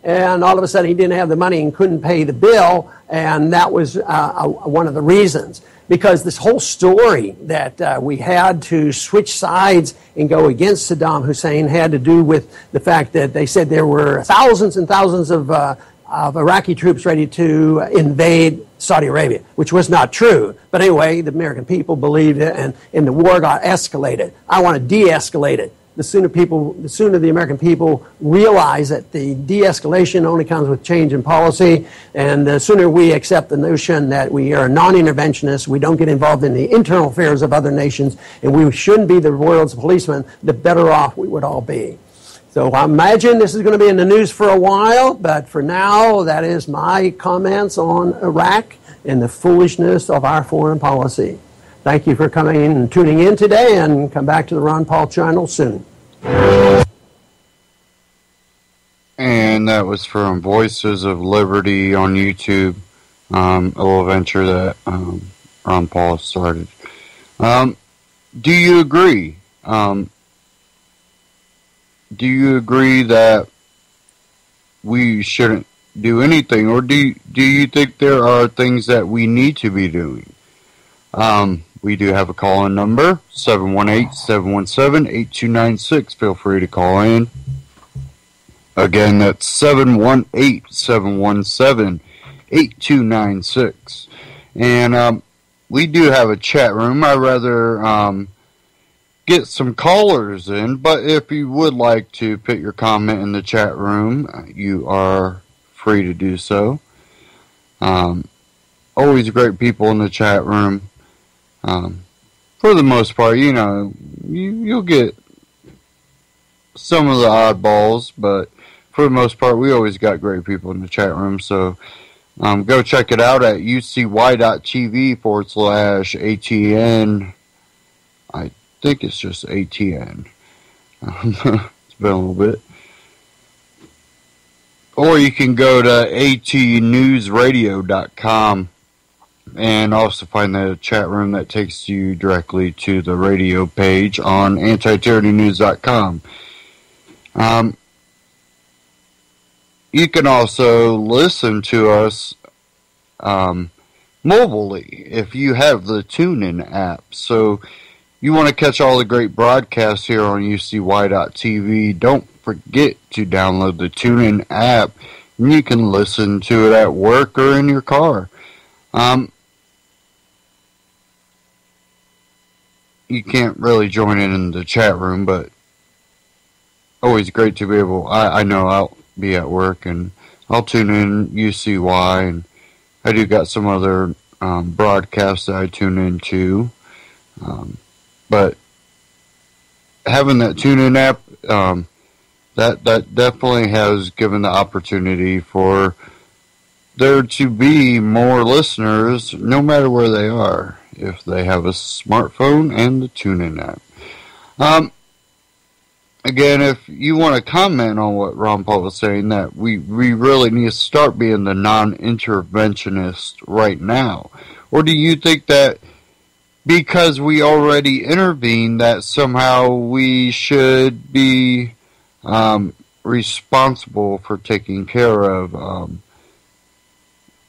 and all of a sudden he didn't have the money and couldn't pay the bill, and that was one of the reasons. Because this whole story that we had to switch sides and go against Saddam Hussein had to do with the fact that they said there were thousands and thousands of Iraqi troops ready to invade Saudi Arabia, which was not true. But anyway, the American people believed it, and the war got escalated. I want to de-escalate it. The sooner the American people realize that the de-escalation only comes with change in policy, and the sooner we accept the notion that we are non-interventionists, we don't get involved in the internal affairs of other nations, and we shouldn't be the world's policemen, the better off we would all be. So I imagine this is going to be in the news for a while, but for now, that is my comments on Iraq and the foolishness of our foreign policy. Thank you for coming in and tuning in today, and come back to the Ron Paul channel soon. And that was from Voices of Liberty on YouTube, a little venture that Ron Paul started. Do you agree? do you agree that we shouldn't do anything, or do you think there are things that we need to be doing? We do have a call-in number, 718-717-8296. Feel free to call in. Again, that's 718-717-8296. And we do have a chat room. I'd rather get some callers in, but if you would like to put your comment in the chat room, you are free to do so. Always great people in the chat room. For the most part, you know, you'll get some of the oddballs, but for the most part, we always got great people in the chat room. So go check it out at ucy.tv/ATN. I think it's just ATN. It's been a little bit. Or you can go to atnewsradio.com and also find the chat room that takes you directly to the radio page on anti-tyrannynews.com. You can also listen to us mobilely if you have the TuneIn app. So you want to catch all the great broadcasts here on ucy.tv, don't forget to download the TuneIn app, and you can listen to it at work or in your car. You can't really join in the chat room, but always great to be able. I know I'll be at work and I'll tune in UCY, and I do got some other broadcasts that I tune into. But having that TuneIn app, that definitely has given the opportunity for there to be more listeners, no matter where they are, if they have a smartphone and the TuneIn app. Again, if you want to comment on what Ron Paul was saying, that we really need to start being the non-interventionist right now, or do you think that because we already intervened that somehow we should be responsible for taking care of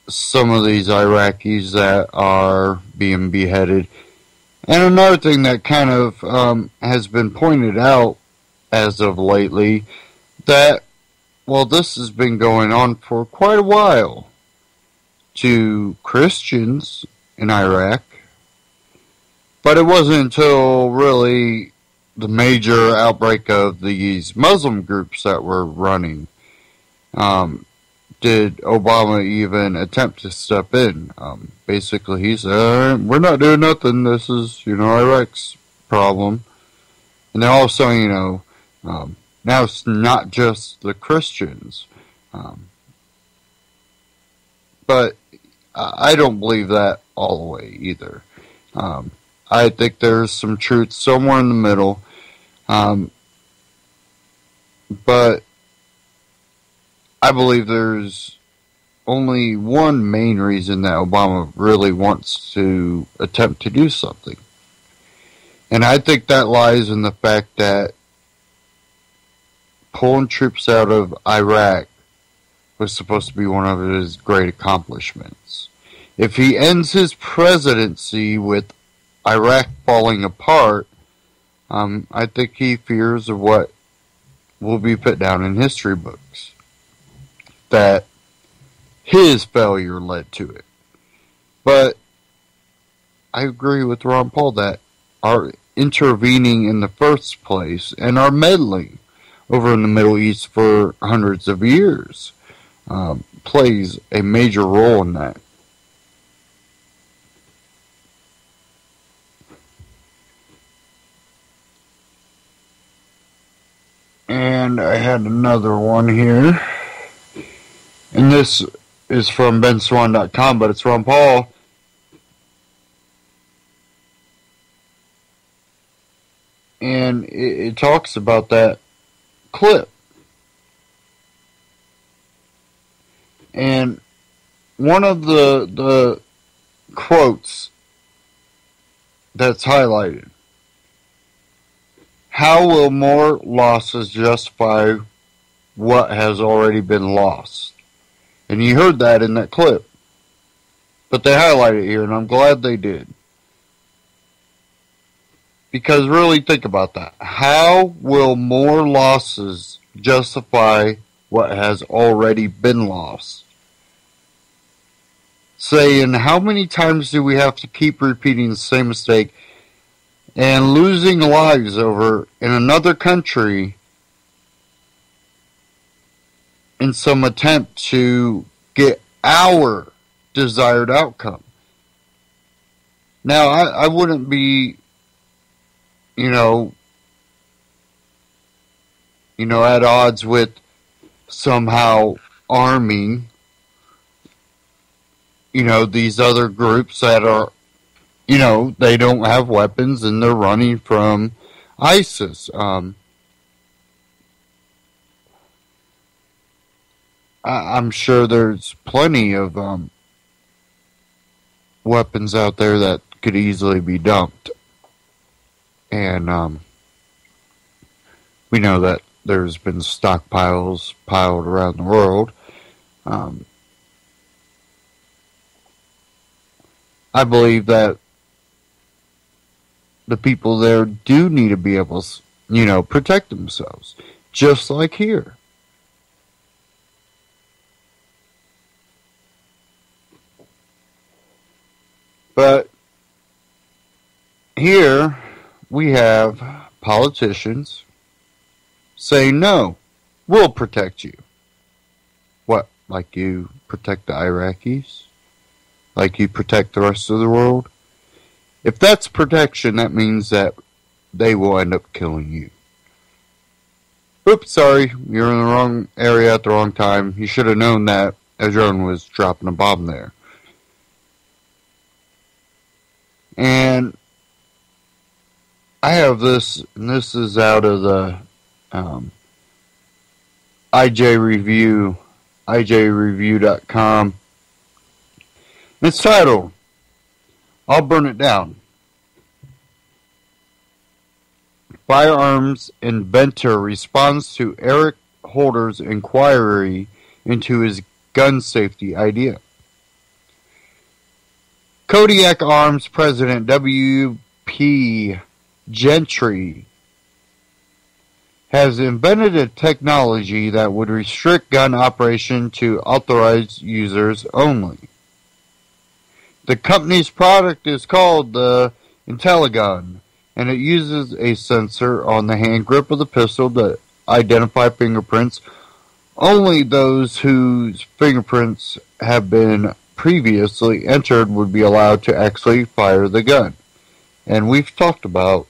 some of these Iraqis that are being beheaded? And another thing that kind of has been pointed out as of lately, that, well, this has been going on for quite a while to Christians in Iraq, but it wasn't until really the major outbreak of these Muslim groups that were running did Obama even attempt to step in. Basically, he said, we're not doing nothing, this is, Iraq's problem. And then all of a sudden, now it's not just the Christians. But I don't believe that all the way either. I think there's some truth somewhere in the middle. But I believe there's only one main reason that Obama really wants to attempt to do something. And I think that lies in the fact that pulling troops out of Iraq was supposed to be one of his great accomplishments. If he ends his presidency with Iraq falling apart, I think he fears of what will be put down in history books, that his failure led to it. But I agree with Ron Paul that our intervening in the first place and our meddling over in the Middle East for hundreds of years plays a major role in that. And I had another one here. And this is from benswan.com, but it's Ron Paul. And it talks about that clip. And one of the quotes that's highlighted how will more losses justify what has already been lost? And you heard that in that clip. But they highlight it here, and I'm glad they did. Because really think about that. How will more losses justify what has already been lost? Saying, how many times do we have to keep repeating the same mistake and losing lives over in another country in some attempt to get our desired outcome? Now, I wouldn't be, at odds with somehow arming, these other groups that are, they don't have weapons and they're running from ISIS. I'm sure there's plenty of weapons out there that could easily be dumped. And we know that there's been stockpiles piled around the world. I believe that the people there do need to be able to, protect themselves, just like here. But here we have politicians saying, no, we'll protect you. What, like you protect the Iraqis? Like you protect the rest of the world? If that's protection, that means that they will end up killing you. Oops, sorry, you're in the wrong area at the wrong time. You should have known that everyone was dropping a bomb there. And I have this, and this is out of the IJreview.com. It's titled, I'll Burn It Down. Firearms inventor responds to Eric Holder's inquiry into his gun safety idea. Kodiak Arms President W.P. Gentry has invented a technology that would restrict gun operation to authorized users only. The company's product is called the Intelligun, and it uses a sensor on the hand grip of the pistol to identify fingerprints. Only those whose fingerprints have been previously entered would be allowed to actually fire the gun. And we've talked about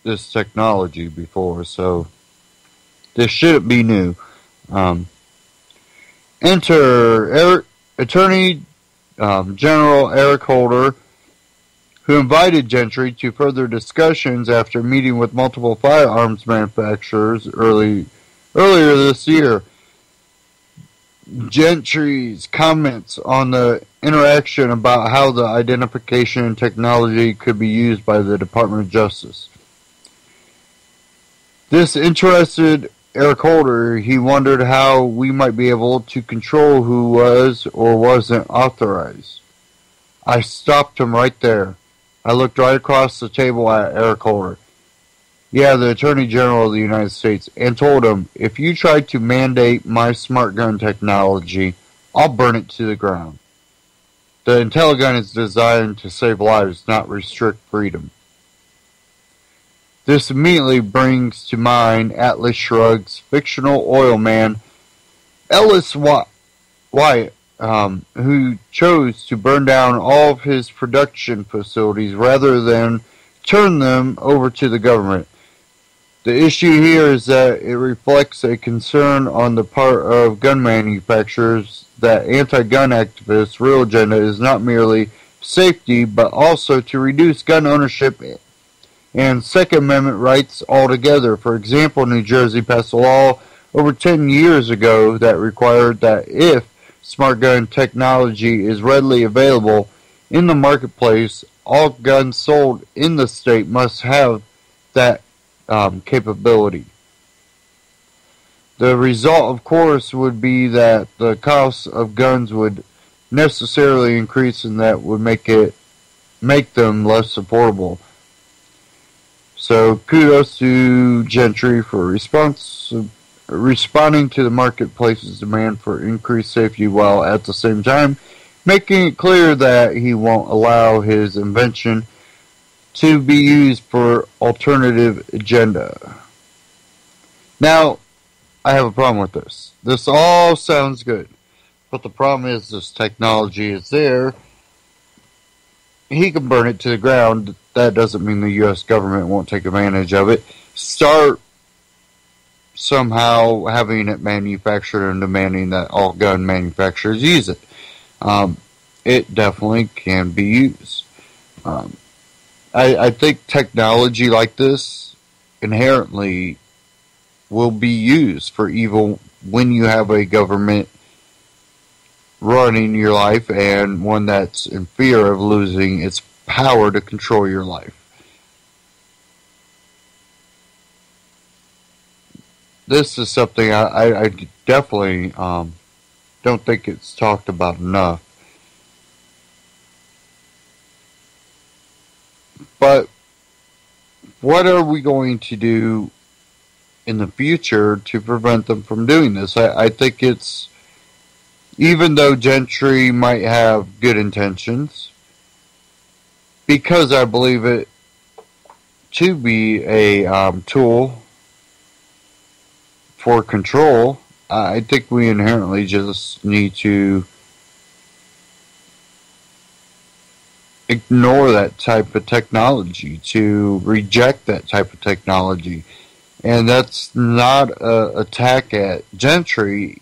this technology before, so this shouldn't be new. Enter Attorney General Eric Holder, who invited Gentry to further discussions after meeting with multiple firearms manufacturers earlier this year. Gentry's comments on the interaction about how the identification technology could be used by the Department of Justice. This interested Eric Holder. He wondered how we might be able to control who was or wasn't authorized. I stopped him right there. I looked right across the table at Eric Holder, the Attorney General of the United States, and told him, if you try to mandate my smart gun technology, I'll burn it to the ground. The Intelligun is designed to save lives, not restrict freedom. This immediately brings to mind Atlas Shrugged's fictional oil man, Ellis Wyatt, who chose to burn down all of his production facilities rather than turn them over to the government. The issue here is that it reflects a concern on the part of gun manufacturers that anti-gun activists' real agenda is not merely safety, but also to reduce gun ownership and Second Amendment rights altogether. For example, New Jersey passed a law over 10 years ago that required that if smart gun technology is readily available in the marketplace, all guns sold in the state must have that capability. The result, of course, would be that the cost of guns would necessarily increase, and that would make them less affordable. So kudos to Gentry for responding to the marketplace's demand for increased safety, while at the same time making it clear that he won't allow his invention to be used for alternative agenda. Now, I have a problem with this. This all sounds good, but the problem is this technology is there. He can burn it to the ground. That doesn't mean the U.S. government won't take advantage of it. Start somehow having it manufactured and demanding that all gun manufacturers use it. It definitely can be used. I think technology like this inherently will be used for evil when you have a government running your life, and one that's in fear of losing its power to control your life. This is something I definitely don't think it's talked about enough. But what are we going to do in the future to prevent them from doing this? I think it's, even though Gentry might have good intentions, because I believe it to be a tool for control, I think we inherently just need to ignore that type of technology, to reject that type of technology. And that's not an attack at Gentry,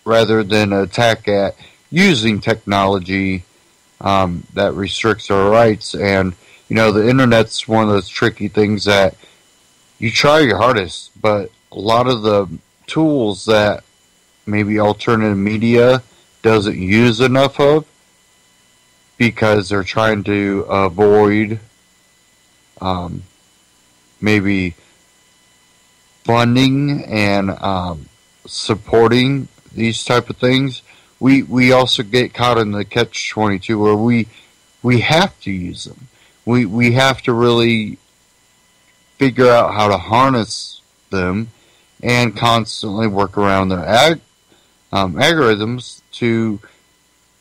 rather than an attack at using technology that restricts our rights. And, you know, the internet's one of those tricky things that you try your hardest, but a lot of the tools that maybe alternative media doesn't use enough of, because they're trying to avoid maybe funding and supporting these type of things, we also get caught in the catch-22 where we have to use them. We have to really figure out how to harness them and constantly work around their algorithms to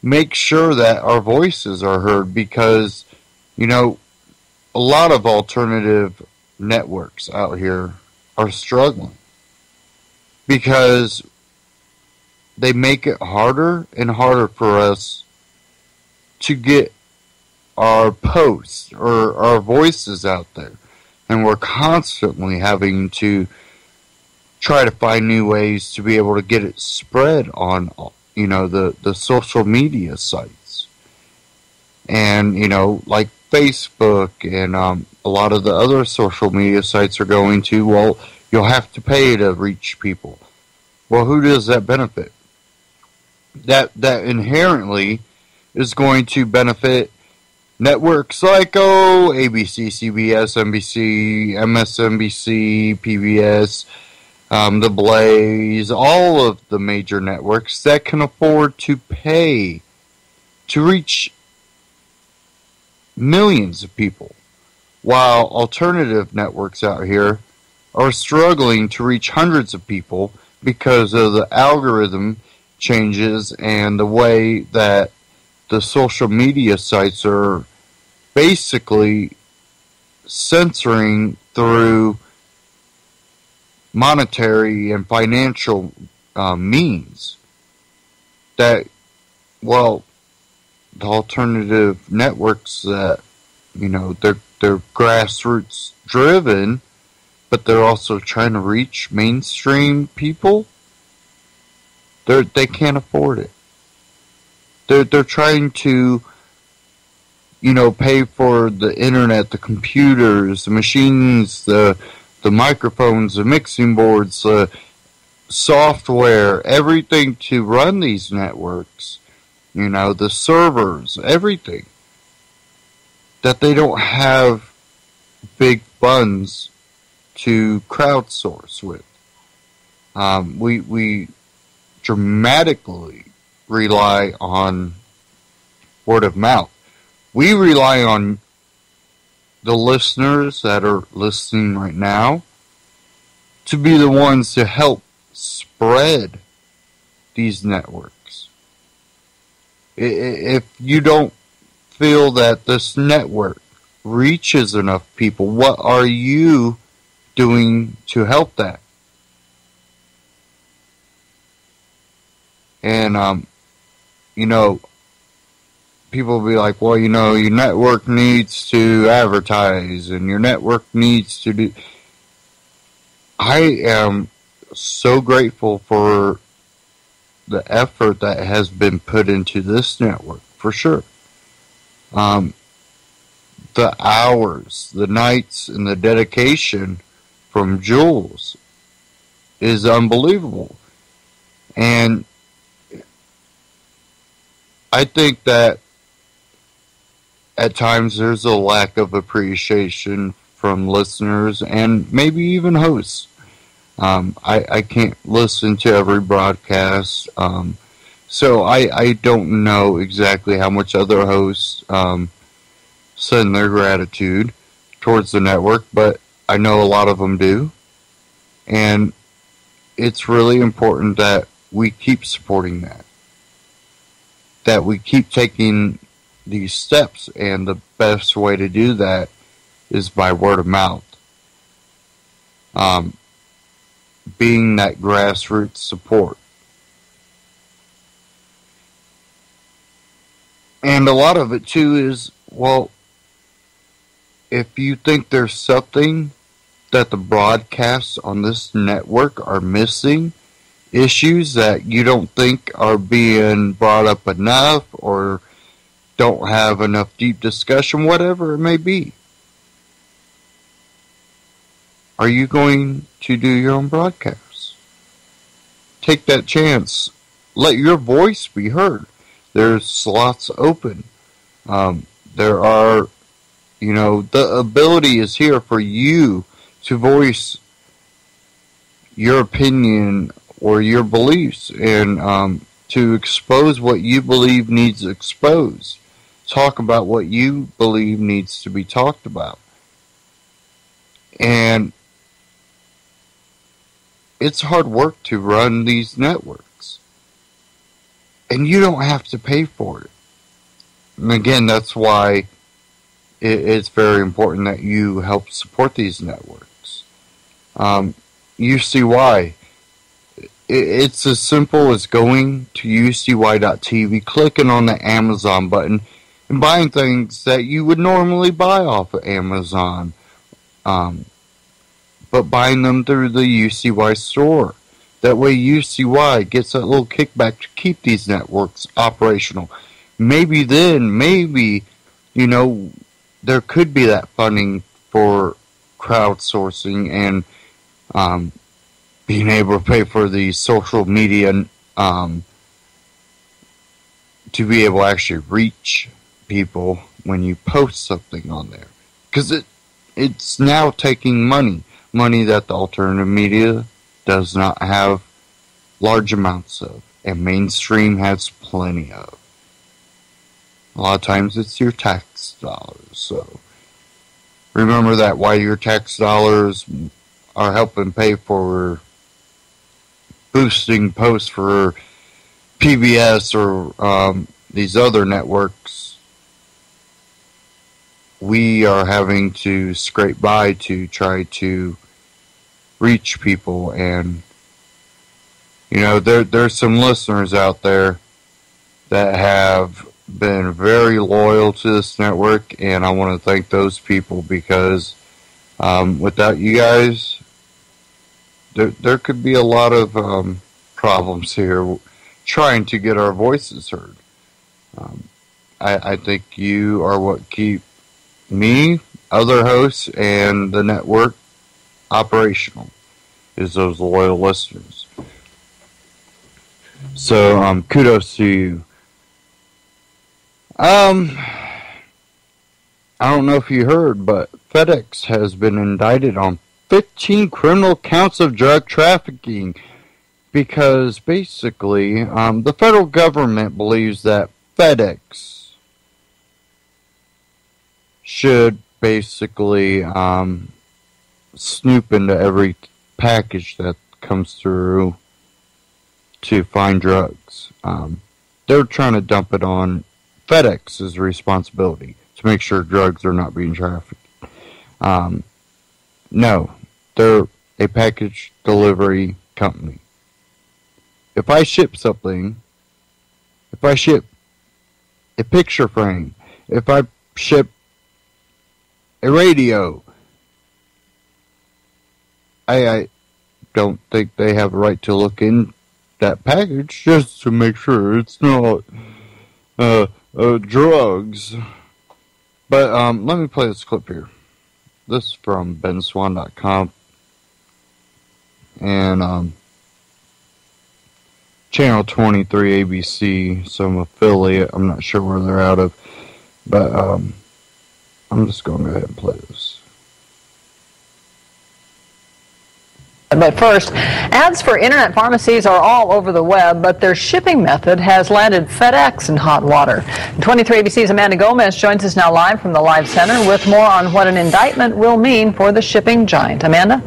make sure that our voices are heard, because, you know, a lot of alternative networks out here are struggling because they make it harder and harder for us to get our posts or our voices out there. And we're constantly having to try to find new ways to be able to get it spread on, you know, the social media sites. And, you know, like Facebook and a lot of the other social media sites are going to, well, you'll have to pay to reach people. Well, who does that benefit? That inherently is going to benefit networks like, ABC, CBS, NBC, MSNBC, PBS, The Blaze, all of the major networks that can afford to pay to reach millions of people, while alternative networks out here are struggling to reach hundreds of people because of the algorithm changes and the way that the social media sites are basically censoring through monetary and financial means. That, well, the alternative networks that, you know, they're grassroots driven, but they're also trying to reach mainstream people. They can't afford it. They're trying to, you know, pay for the internet, the computers, the machines, the microphones, the mixing boards, the software, everything to run these networks. You know, the servers, everything. that they don't have big funds to crowdsource with. We dramatically rely on word of mouth. We rely on the listeners that are listening right now to be the ones to help spread these networks. If you don't feel that this network reaches enough people, what are you doing to help that? And, people will be like, well, your network needs to advertise and your network needs to do. I am so grateful for the effort that has been put into this network, for sure. The hours, the nights, and the dedication from Jules is unbelievable. And I think that at times there's a lack of appreciation from listeners and maybe even hosts. I can't listen to every broadcast, so I don't know exactly how much other hosts send their gratitude towards the network, but I know a lot of them do. And it's really important that we keep supporting that. That we keep taking these steps, and the best way to do that is by word of mouth. Being that grassroots support. And a lot of it too is, well, if you think there's something that the broadcasts on this network are missing, issues that you don't think are being brought up enough or don't have enough deep discussion, whatever it may be, are you going to do your own broadcasts? Take that chance. Let your voice be heard. There's slots open. There are, the ability is here for you to voice your opinion or your beliefs and to expose what you believe needs exposed. Talk about what you believe needs to be talked about. And it's hard work to run these networks. And you don't have to pay for it. And again, that's why it's very important that you help support these networks. UCY. It's as simple as going to UCY.tv, clicking on the Amazon button, and buying things that you would normally buy off of Amazon. But buying them through the UCY store. That way UCY gets that little kickback to keep these networks operational. Maybe there could be that funding for crowdsourcing and being able to pay for the social media to be able to actually reach people when you post something on there. Because it's now taking money that the alternative media does not have large amounts of, and mainstream has plenty of. A lot of times it's your tax dollars, so remember that while your tax dollars are helping pay for boosting posts for PBS or these other networks, we are having to scrape by to try to reach people. And there's some listeners out there that have been very loyal to this network, and I want to thank those people because without you guys, there could be a lot of problems here trying to get our voices heard. I think you are what keep me, other hosts, and the network operational, is those loyal listeners. So kudos to you. I I don't know if you heard, but FedEx has been indicted on 15 criminal counts of drug trafficking because basically the federal government believes that FedEx should basically snoop into every package that comes through to find drugs. They're trying to dump it on FedEx's responsibility to make sure drugs are not being trafficked. No, they're a package delivery company. If I ship something, if I ship a picture frame, if I ship a radio, I don't think they have a right to look in that package just to make sure it's not drugs. But let me play this clip here. This is from benswan.com and Channel 23 ABC, some affiliate. I'm not sure where they're out of, but I'm just going to go ahead and play this. But first, ads for internet pharmacies are all over the web, but their shipping method has landed FedEx in hot water. 23 ABC's Amanda Gomez joins us now live from the Live Center with more on what an indictment will mean for the shipping giant. Amanda?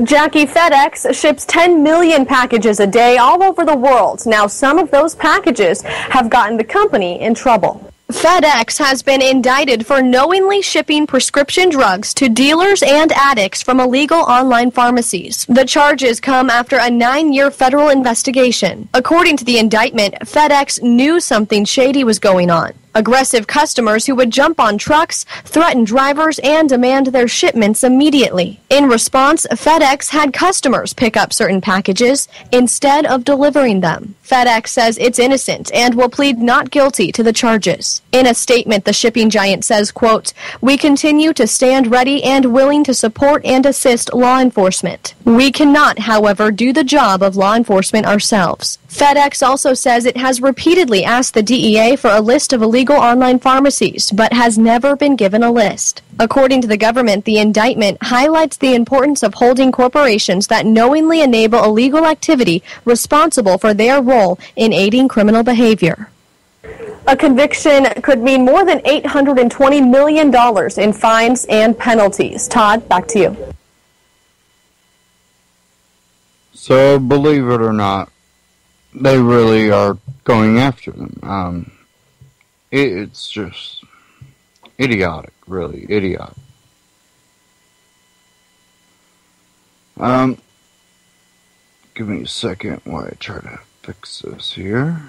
Jackie, FedEx ships 10 million packages a day all over the world. Now, some of those packages have gotten the company in trouble. FedEx has been indicted for knowingly shipping prescription drugs to dealers and addicts from illegal online pharmacies. The charges come after a 9-year federal investigation. According to the indictment, FedEx knew something shady was going on. Aggressive customers who would jump on trucks, threaten drivers, and demand their shipments immediately. In response, FedEx had customers pick up certain packages instead of delivering them. FedEx says it's innocent and will plead not guilty to the charges. In a statement, the shipping giant says, quote, "We continue to stand ready and willing to support and assist law enforcement. We cannot, however, do the job of law enforcement ourselves." FedEx also says it has repeatedly asked the DEA for a list of illegal online pharmacies, but has never been given a list. According to the government, the indictment highlights the importance of holding corporations that knowingly enable illegal activity responsible for their role in aiding criminal behavior. A conviction could mean more than $820 million in fines and penalties. Todd, back to you. So, believe it or not, they really are going after them. It's just idiotic, really idiotic. Give me a second while I try to fix this here.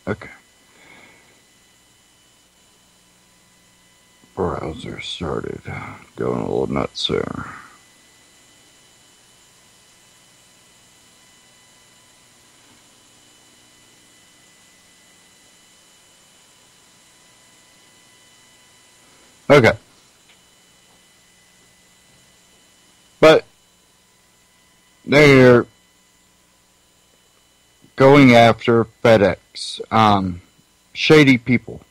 Okay. Browser started going a little nuts there. Okay. But they're going after FedEx. Shady people.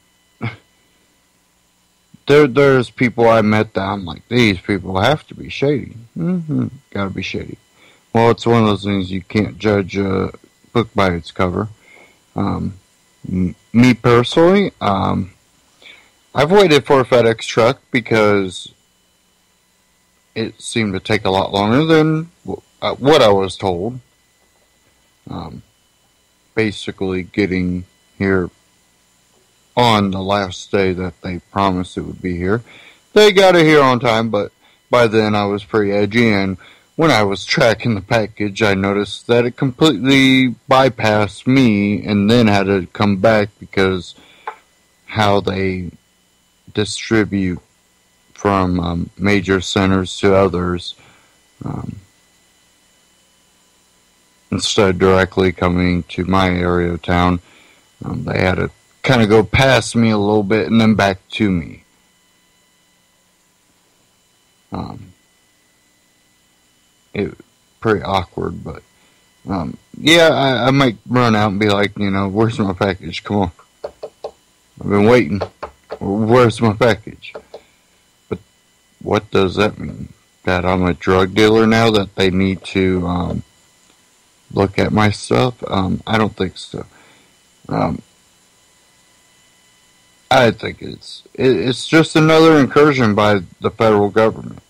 There's people I met that I'm like, these people have to be shady. Gotta be shady. Well, it's one of those things you can't judge a book by its cover. Me personally, I've waited for a FedEx truck because it seemed to take a lot longer than what I was told. Basically getting here on the last day that they promised it would be here. They got it here on time, but by then I was pretty edgy, and when I was tracking the package, I noticed that it completely bypassed me and then had to come back because how they distribute from major centers to others instead of directly coming to my area of town. They had to kind of go past me a little bit and then back to me. It pretty awkward, but Yeah, I might run out and be like, where's my package? Come on. I've been waiting. Where's my package? But what does that mean? That I'm a drug dealer now? That they need to look at my stuff? I don't think so. I think it's just another incursion by the federal government.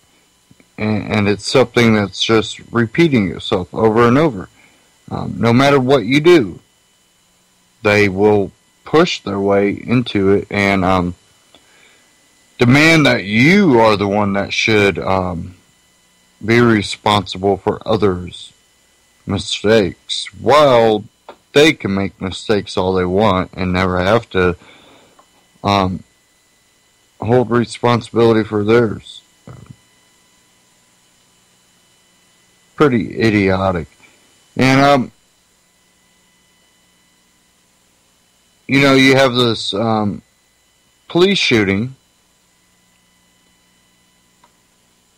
And it's something that's just repeating itself over and over. No matter what you do, they will push their way into it and demand that you are the one that should be responsible for others' mistakes, while they can make mistakes all they want and never have to hold responsibility for theirs. Pretty idiotic. And, you have this police shooting.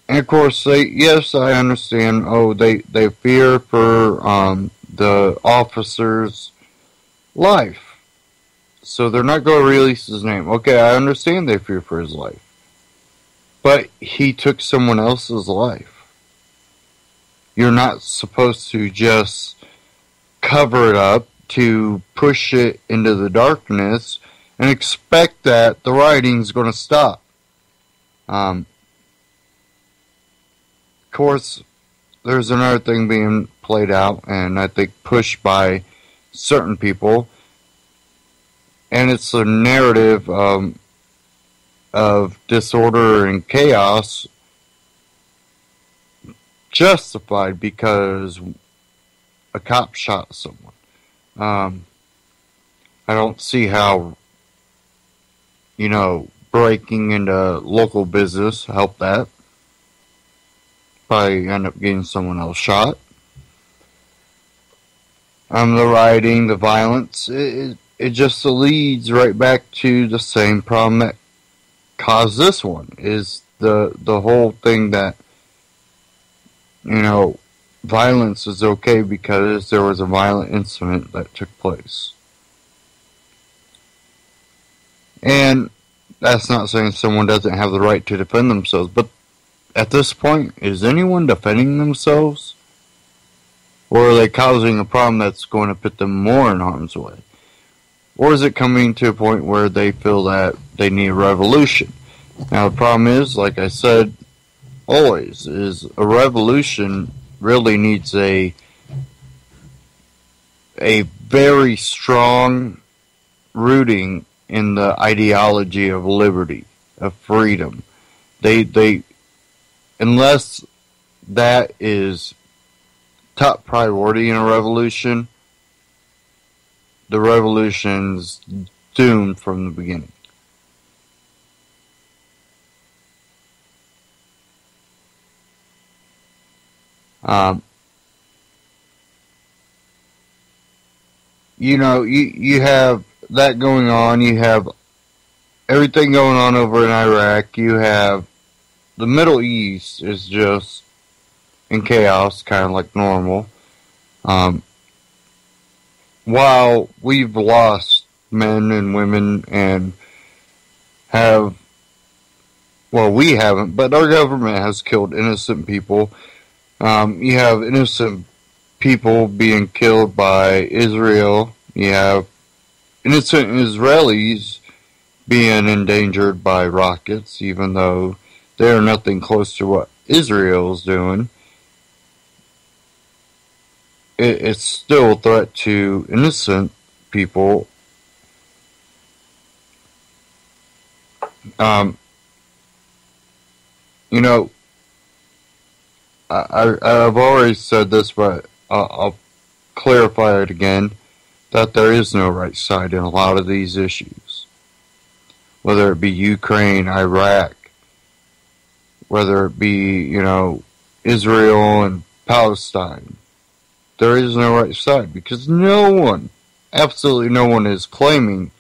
And of course, yes, I understand. Oh, they fear for the officer's life. So they're not going to release his name. Okay, I understand they fear for his life. But he took someone else's life. You're not supposed to just cover it up to push it into the darkness and expect that the rioting's going to stop. Of course, there's another thing being played out, and I think pushed by certain people, and it's the narrative of disorder and chaos justified because a cop shot someone. I don't see how, breaking into local business helped that. Probably end up getting someone else shot. The rioting, the violence, it just leads right back to the same problem that caused this one, is the whole thing that, violence is okay because there was a violent incident that took place. And that's not saying someone doesn't have the right to defend themselves, but at this point, is anyone defending themselves? Or are they causing a problem that's going to put them more in harm's way? Or is it coming to a point where they feel that they need a revolution? Now, the problem is, like I said, always, is a revolution really needs a very strong rooting in the ideology of liberty, of freedom. They unless that is top priority in a revolution, the revolution's doomed from the beginning. You have that going on. You have everything going on over in Iraq. You have the Middle East is just in chaos, kind of like normal. While we've lost men and women and we haven't, but our government has killed innocent people. You have innocent people being killed by Israel. You have innocent Israelis being endangered by rockets, even though they are nothing close to what Israel's doing. It's still a threat to innocent people. I've already said this, but I'll clarify it again, that there is no right side in a lot of these issues. Whether it be Ukraine, Iraq, whether it be, Israel and Palestine, there is no right side, because absolutely no one is claiming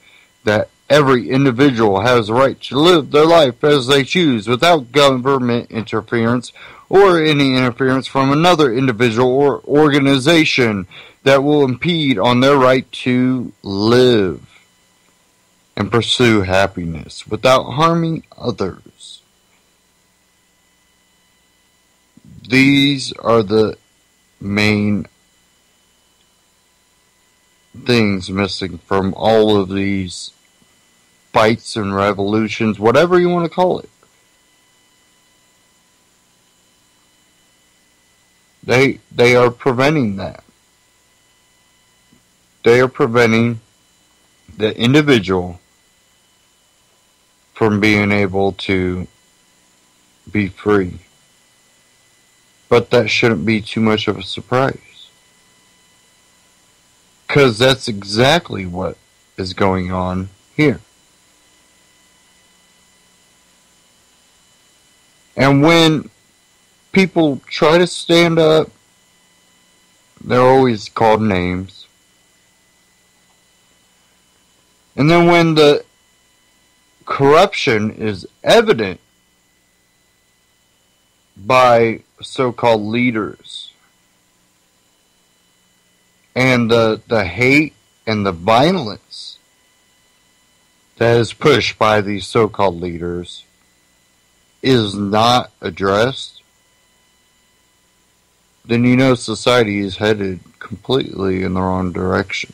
that every individual has a right to live their life as they choose without government interference or any interference from another individual or organization that will impede on their right to live and pursue happiness without harming others. These are the main things missing from all of these fights and revolutions, whatever you want to call it. They are preventing that. They are preventing the individual from being able to be free. But that shouldn't be too much of a surprise. Because that's exactly what is going on here. And when people try to stand up, they're always called names. And then when the corruption is evident by so-called leaders and the hate and the violence that is pushed by these so-called leaders is not addressed, then you know society is headed completely in the wrong direction.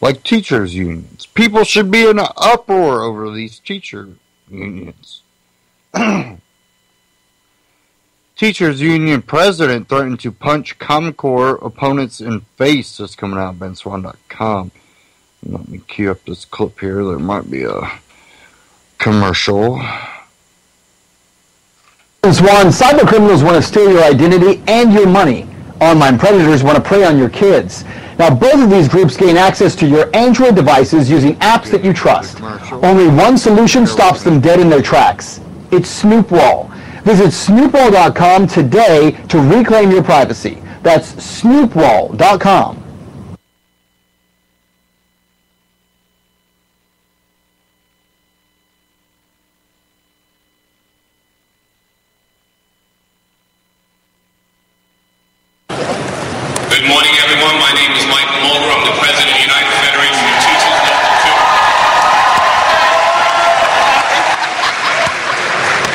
Like teachers' unions. People should be in an uproar over these teacher unions. Teachers' union president threatened to punch Common Core opponents in face. That's coming out of benswan.com. Let me cue up this clip here. There might be a commercial. Swan, cybercriminals want to steal your identity and your money. Online predators want to prey on your kids. Now, both of these groups gain access to your Android devices using apps that you trust. Only one solution stops them dead in their tracks. It's Snoopwall. Visit snoopwall.com today to reclaim your privacy. That's snoopwall.com. Good morning, everyone. My name is Michael Mulder. I'm the president of the United Federation of Teachers Local 2.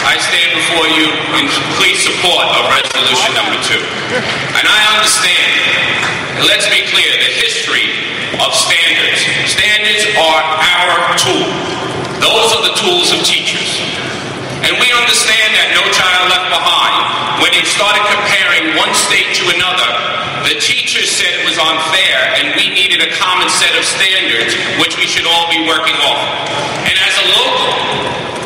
I stand before you in complete support of resolution number 2. And I understand, and let's be clear, the history of standards. Standards are our tool. Those are the tools of teachers. And we understand that No Child Left Behind, when it started comparing one state to another, the teachers said it was unfair and we needed a common set of standards which we should all be working off. And as a local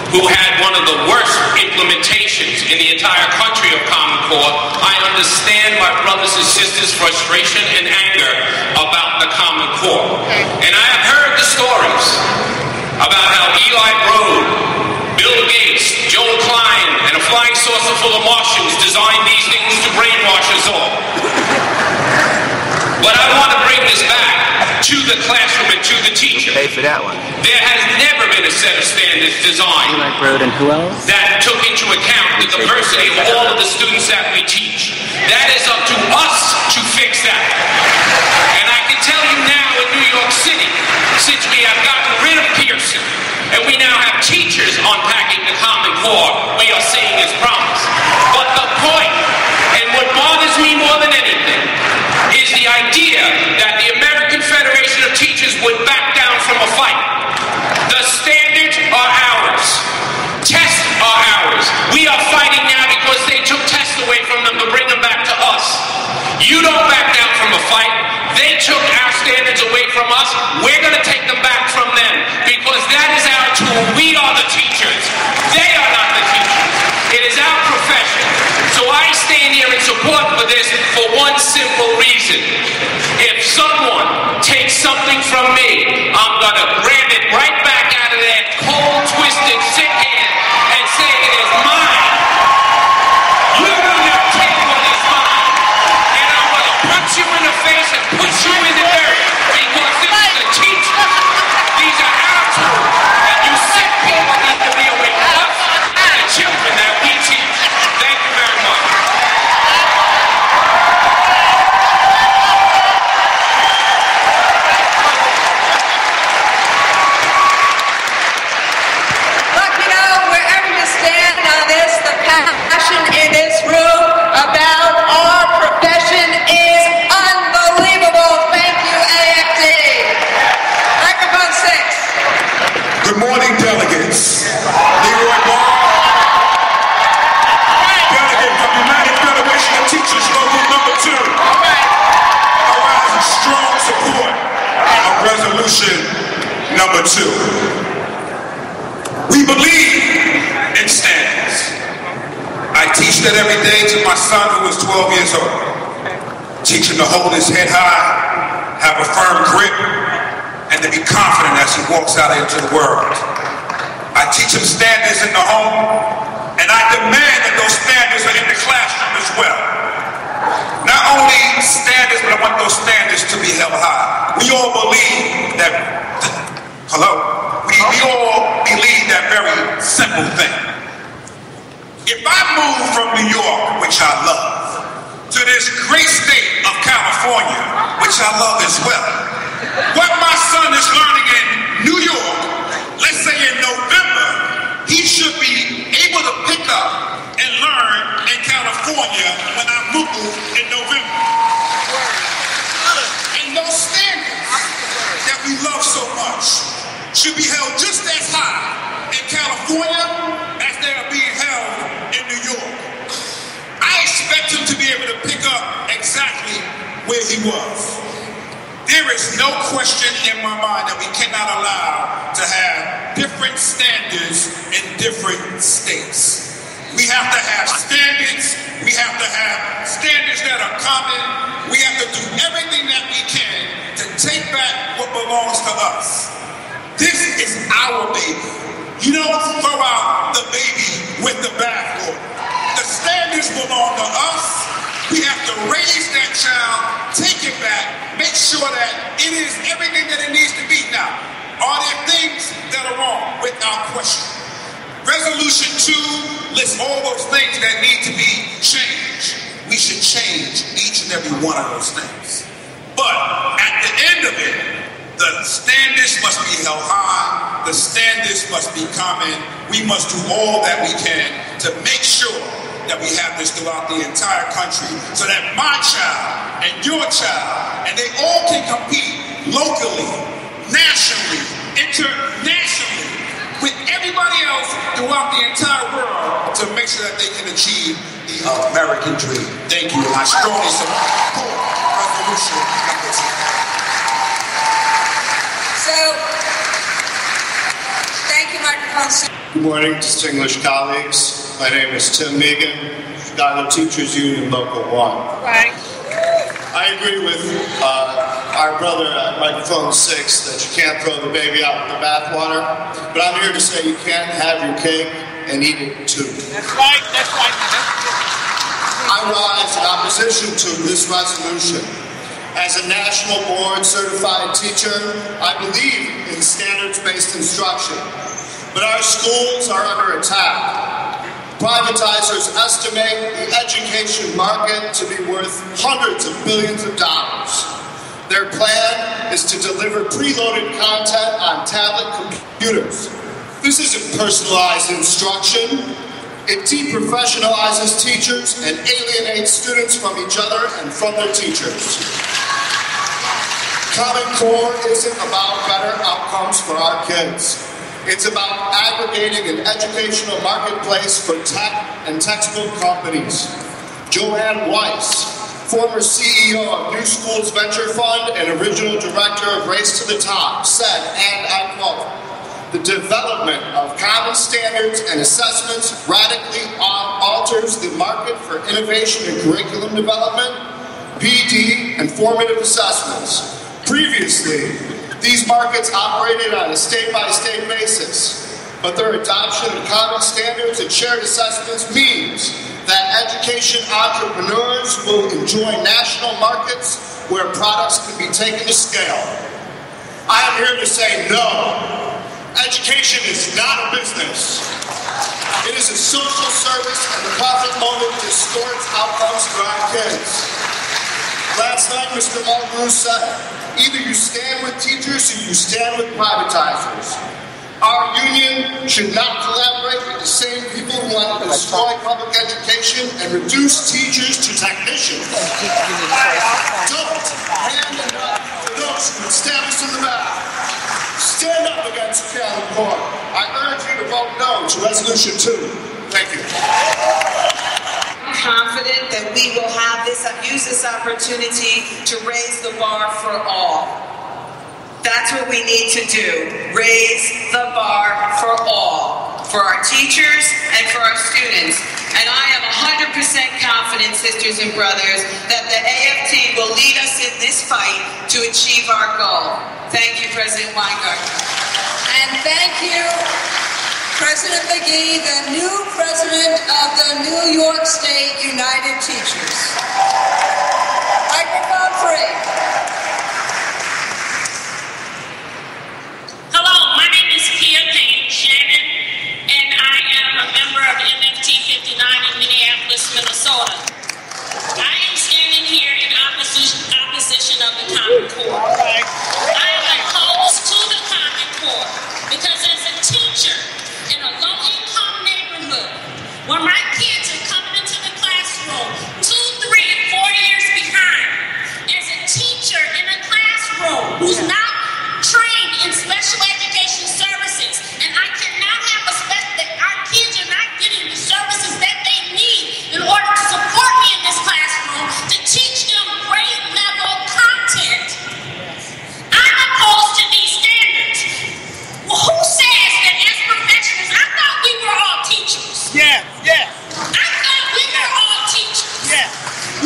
who had one of the worst implementations in the entire country of Common Core, I understand my brothers and sisters' frustration and anger about the Common Core. And I have heard the stories about how Eli Broad, Bill Gates, Joel Klein, and a flying saucer full of Martians designed these things to brainwash us all. But I want to bring this back to the classroom and to the teacher. Pay for that one. There has never been a set of standards designed that took into account the diversity of all of the students that we teach. That is up to us to fix that. And I can tell you now in New York City, since we have gotten rid of Pearson, and we now have teachers unpacking the Common Core, we are seeing his promise. But the point, and what bothers me more than anything, is the idea that the American Federation of Teachers would back down from a fight. The standards are ours. Tests are ours. We are fighting now because they took tests away from them to bring them back to us. You don't back down from a fight. They took our standards away from us. We're going to take them back from them because that is our tool. We are the teachers. They are not the teachers. It is our profession. So I stand here in support for this for one simple reason. If someone takes something from me, I'm going to grab it right back out of that cold, twisted, sick hand and say it is mine. You do not take what is mine. And I'm going to punch you in the face and push you in the dirt because this is a teacher. These are our tools. And you sick people need to be away from us and the children that we teach. Thank you very much. Number two, we believe in standards. I teach that every day to my son who is 12 years old. Teach him to hold his head high, have a firm grip, and to be confident as he walks out into the world. I teach him standards in the home, and I demand that those standards are in the classroom as well. Not only standards, but I want those standards to be held high. We all believe that, we all believe that very simple thing. If I move from New York, which I love, to this great state of California, which I love as well, what my son is learning in New York, let's say in November, he should be able to pick up and learn in California when I move in November. And those standards that we love so much should be held just as high in California as they are being held in New York. I expect him to be able to pick up exactly where he was. There is no question in my mind that we cannot allow to have different standards in different states. We have to have standards. We have to have standards that are common. We have to do everything that we can to take back what belongs to us. This is our baby. You don't throw out the baby with the bathwater. The standards belong to us. We have to raise that child, take it back, make sure that it is everything that it needs to be. Now, are there things that are wrong? Without question. Resolution 2 lists all those things that need to be changed. We should change each and every one of those things. But at the end of it, the standards must be held high. The standards must be common. We must do all that we can to make sure that we have this throughout the entire country so that my child and your child, and they all can compete locally, nationally, internationally, with everybody else throughout the entire world to make sure that they can achieve the American dream. Thank you, and I strongly support resolution number 2. So, thank you, microphone. Good morning, distinguished colleagues. My name is Tim Megan, Chicago Teachers Union Local 1. Right. I agree with our brother at microphone 6 that you can't throw the baby out with the bathwater, but I'm here to say you can't have your cake and eat it too. That's right, that's right. I rise in opposition to this resolution. As a national board certified teacher, I believe in standards-based instruction, but our schools are under attack. Privatizers estimate the education market to be worth hundreds of billions of dollars. Their plan is to deliver preloaded content on tablet computers. This isn't personalized instruction. It deprofessionalizes teachers and alienates students from each other and from their teachers. Common Core isn't about better outcomes for our kids. It's about aggregating an educational marketplace for tech and textbook companies. Joanne Weiss, former CEO of New Schools Venture Fund and original director of Race to the Top, said, and I quote, "The development of common standards and assessments radically alters the market for innovation in curriculum development, PD, and formative assessments. Previously, these markets operated on a state-by-state basis, but their adoption of common standards and shared assessments means that education entrepreneurs will enjoy national markets where products can be taken to scale. I am here to say no. Education is not a business. It is a social service, and the profit motive distorts outcomes for our kids. Last night, Mr. Mulgrew said, either you stand with teachers or you stand with privatizers. Our union should not collaborate with the same people who want to destroy public education and reduce teachers to technicians. Don't hand it up to those who would stab us in the back. Stand up against Common Core. I urge you to vote no to Resolution 2. Thank you. Confident that we will use this opportunity to raise the bar for all. That's what we need to do. Raise the bar for all, for our teachers and for our students. And I am 100% confident, sisters and brothers, that the AFT will lead us in this fight to achieve our goal. Thank you, President Weingarten. And thank you, President McGee, the new president of the New York State United Teachers. Microphone free. Hello, my name is Kia Payne Shannon, and I am a member of MFT 59 in Minneapolis, Minnesota. I am standing here in opposition of the Common Core. I am opposed to the Common Core because as a teacher in a low-income neighborhood, when my kids are coming into the classroom 2, 3, 4 years behind, as a teacher in a classroom who's not trained in special education services, and I cannot have that our kids are not getting the services that they need in order to support me in this classroom to teach them grade level content. I'm opposed to these standards. Well, who says that as professionals, I thought we were all teachers. Yeah. I thought we were all teachers. Yeah.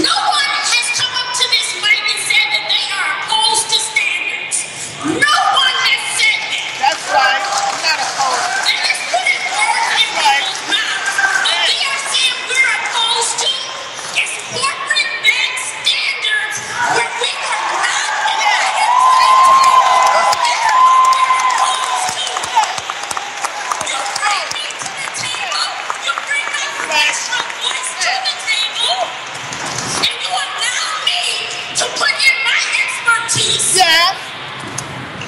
No one has come up to this mic and said that they are opposed to standards. No one has said that. That's right. I'm not opposed. And let's put it forth in people's mouths. What they are saying we're opposed to is corporate-led standards where we are not You bring me to the table. You bring my professional voice to the table. And you allow me to put in my expertise. Yeah.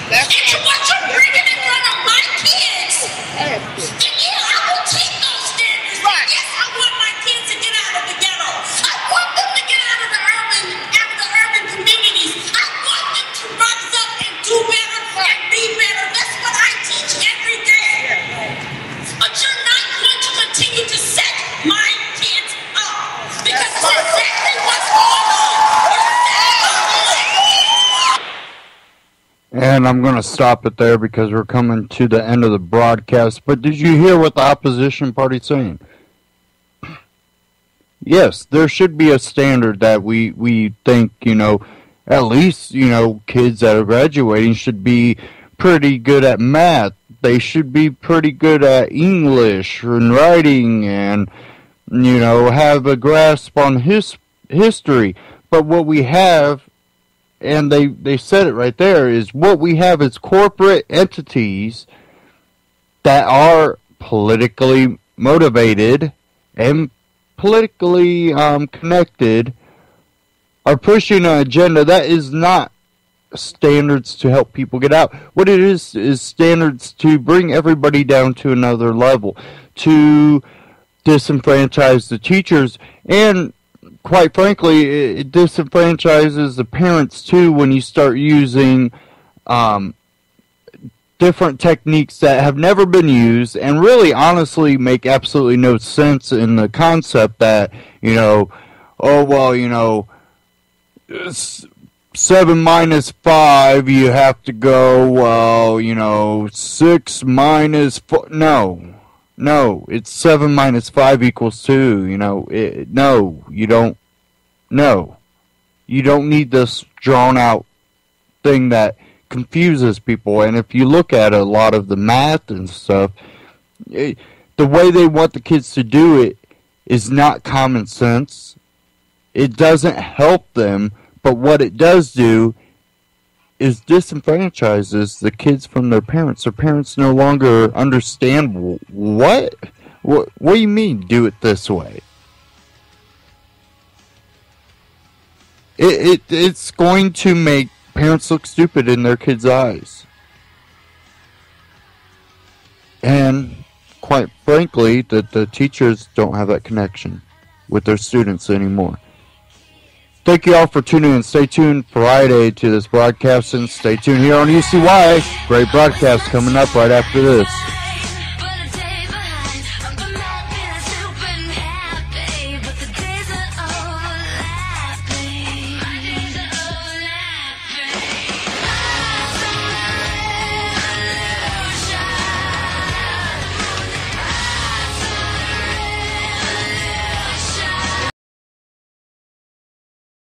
Into what you're bringing in front of my kids. And yeah, I will take those standards. Right. Yes, I want my kids to get out of the ghetto. I want them to get out of the urban communities. I want them to rise up and do better and be better. That's what I teach every day. But you're not going to continue to set my kids up because it's exactly what's going on. And I'm going to stop it there because we're coming to the end of the broadcast. But did you hear what the opposition party's saying? Yes, there should be a standard that we think, at least, kids that are graduating should be pretty good at math. They should be pretty good at English and writing and, have a grasp on history. But what we have, and they said it right there, is what we have is corporate entities that are politically motivated and politically connected, are pushing an agenda that is not standards to help people get out. What it is standards to bring everybody down to another level, to disenfranchise the teachers, and quite frankly, it disenfranchises the parents too when you start using different techniques that have never been used and really honestly make absolutely no sense in the concept that, 7 minus 5, you have to go, 6 minus 4. No, it's 7 minus 5 equals 2. No, you don't. No. You don't need this drawn out thing that confuses people. And if you look at a lot of the math and stuff, the way they want the kids to do it is not common sense. It doesn't help them, but what it does do is disenfranchises the kids from their parents. Their parents no longer understand what do you mean do it this way? It's going to make parents look stupid in their kids' eyes. And quite frankly, the teachers don't have that connection with their students anymore. Thank you all for tuning in. Stay tuned Friday to this broadcast, and stay tuned here on UCY. Great broadcast coming up right after this.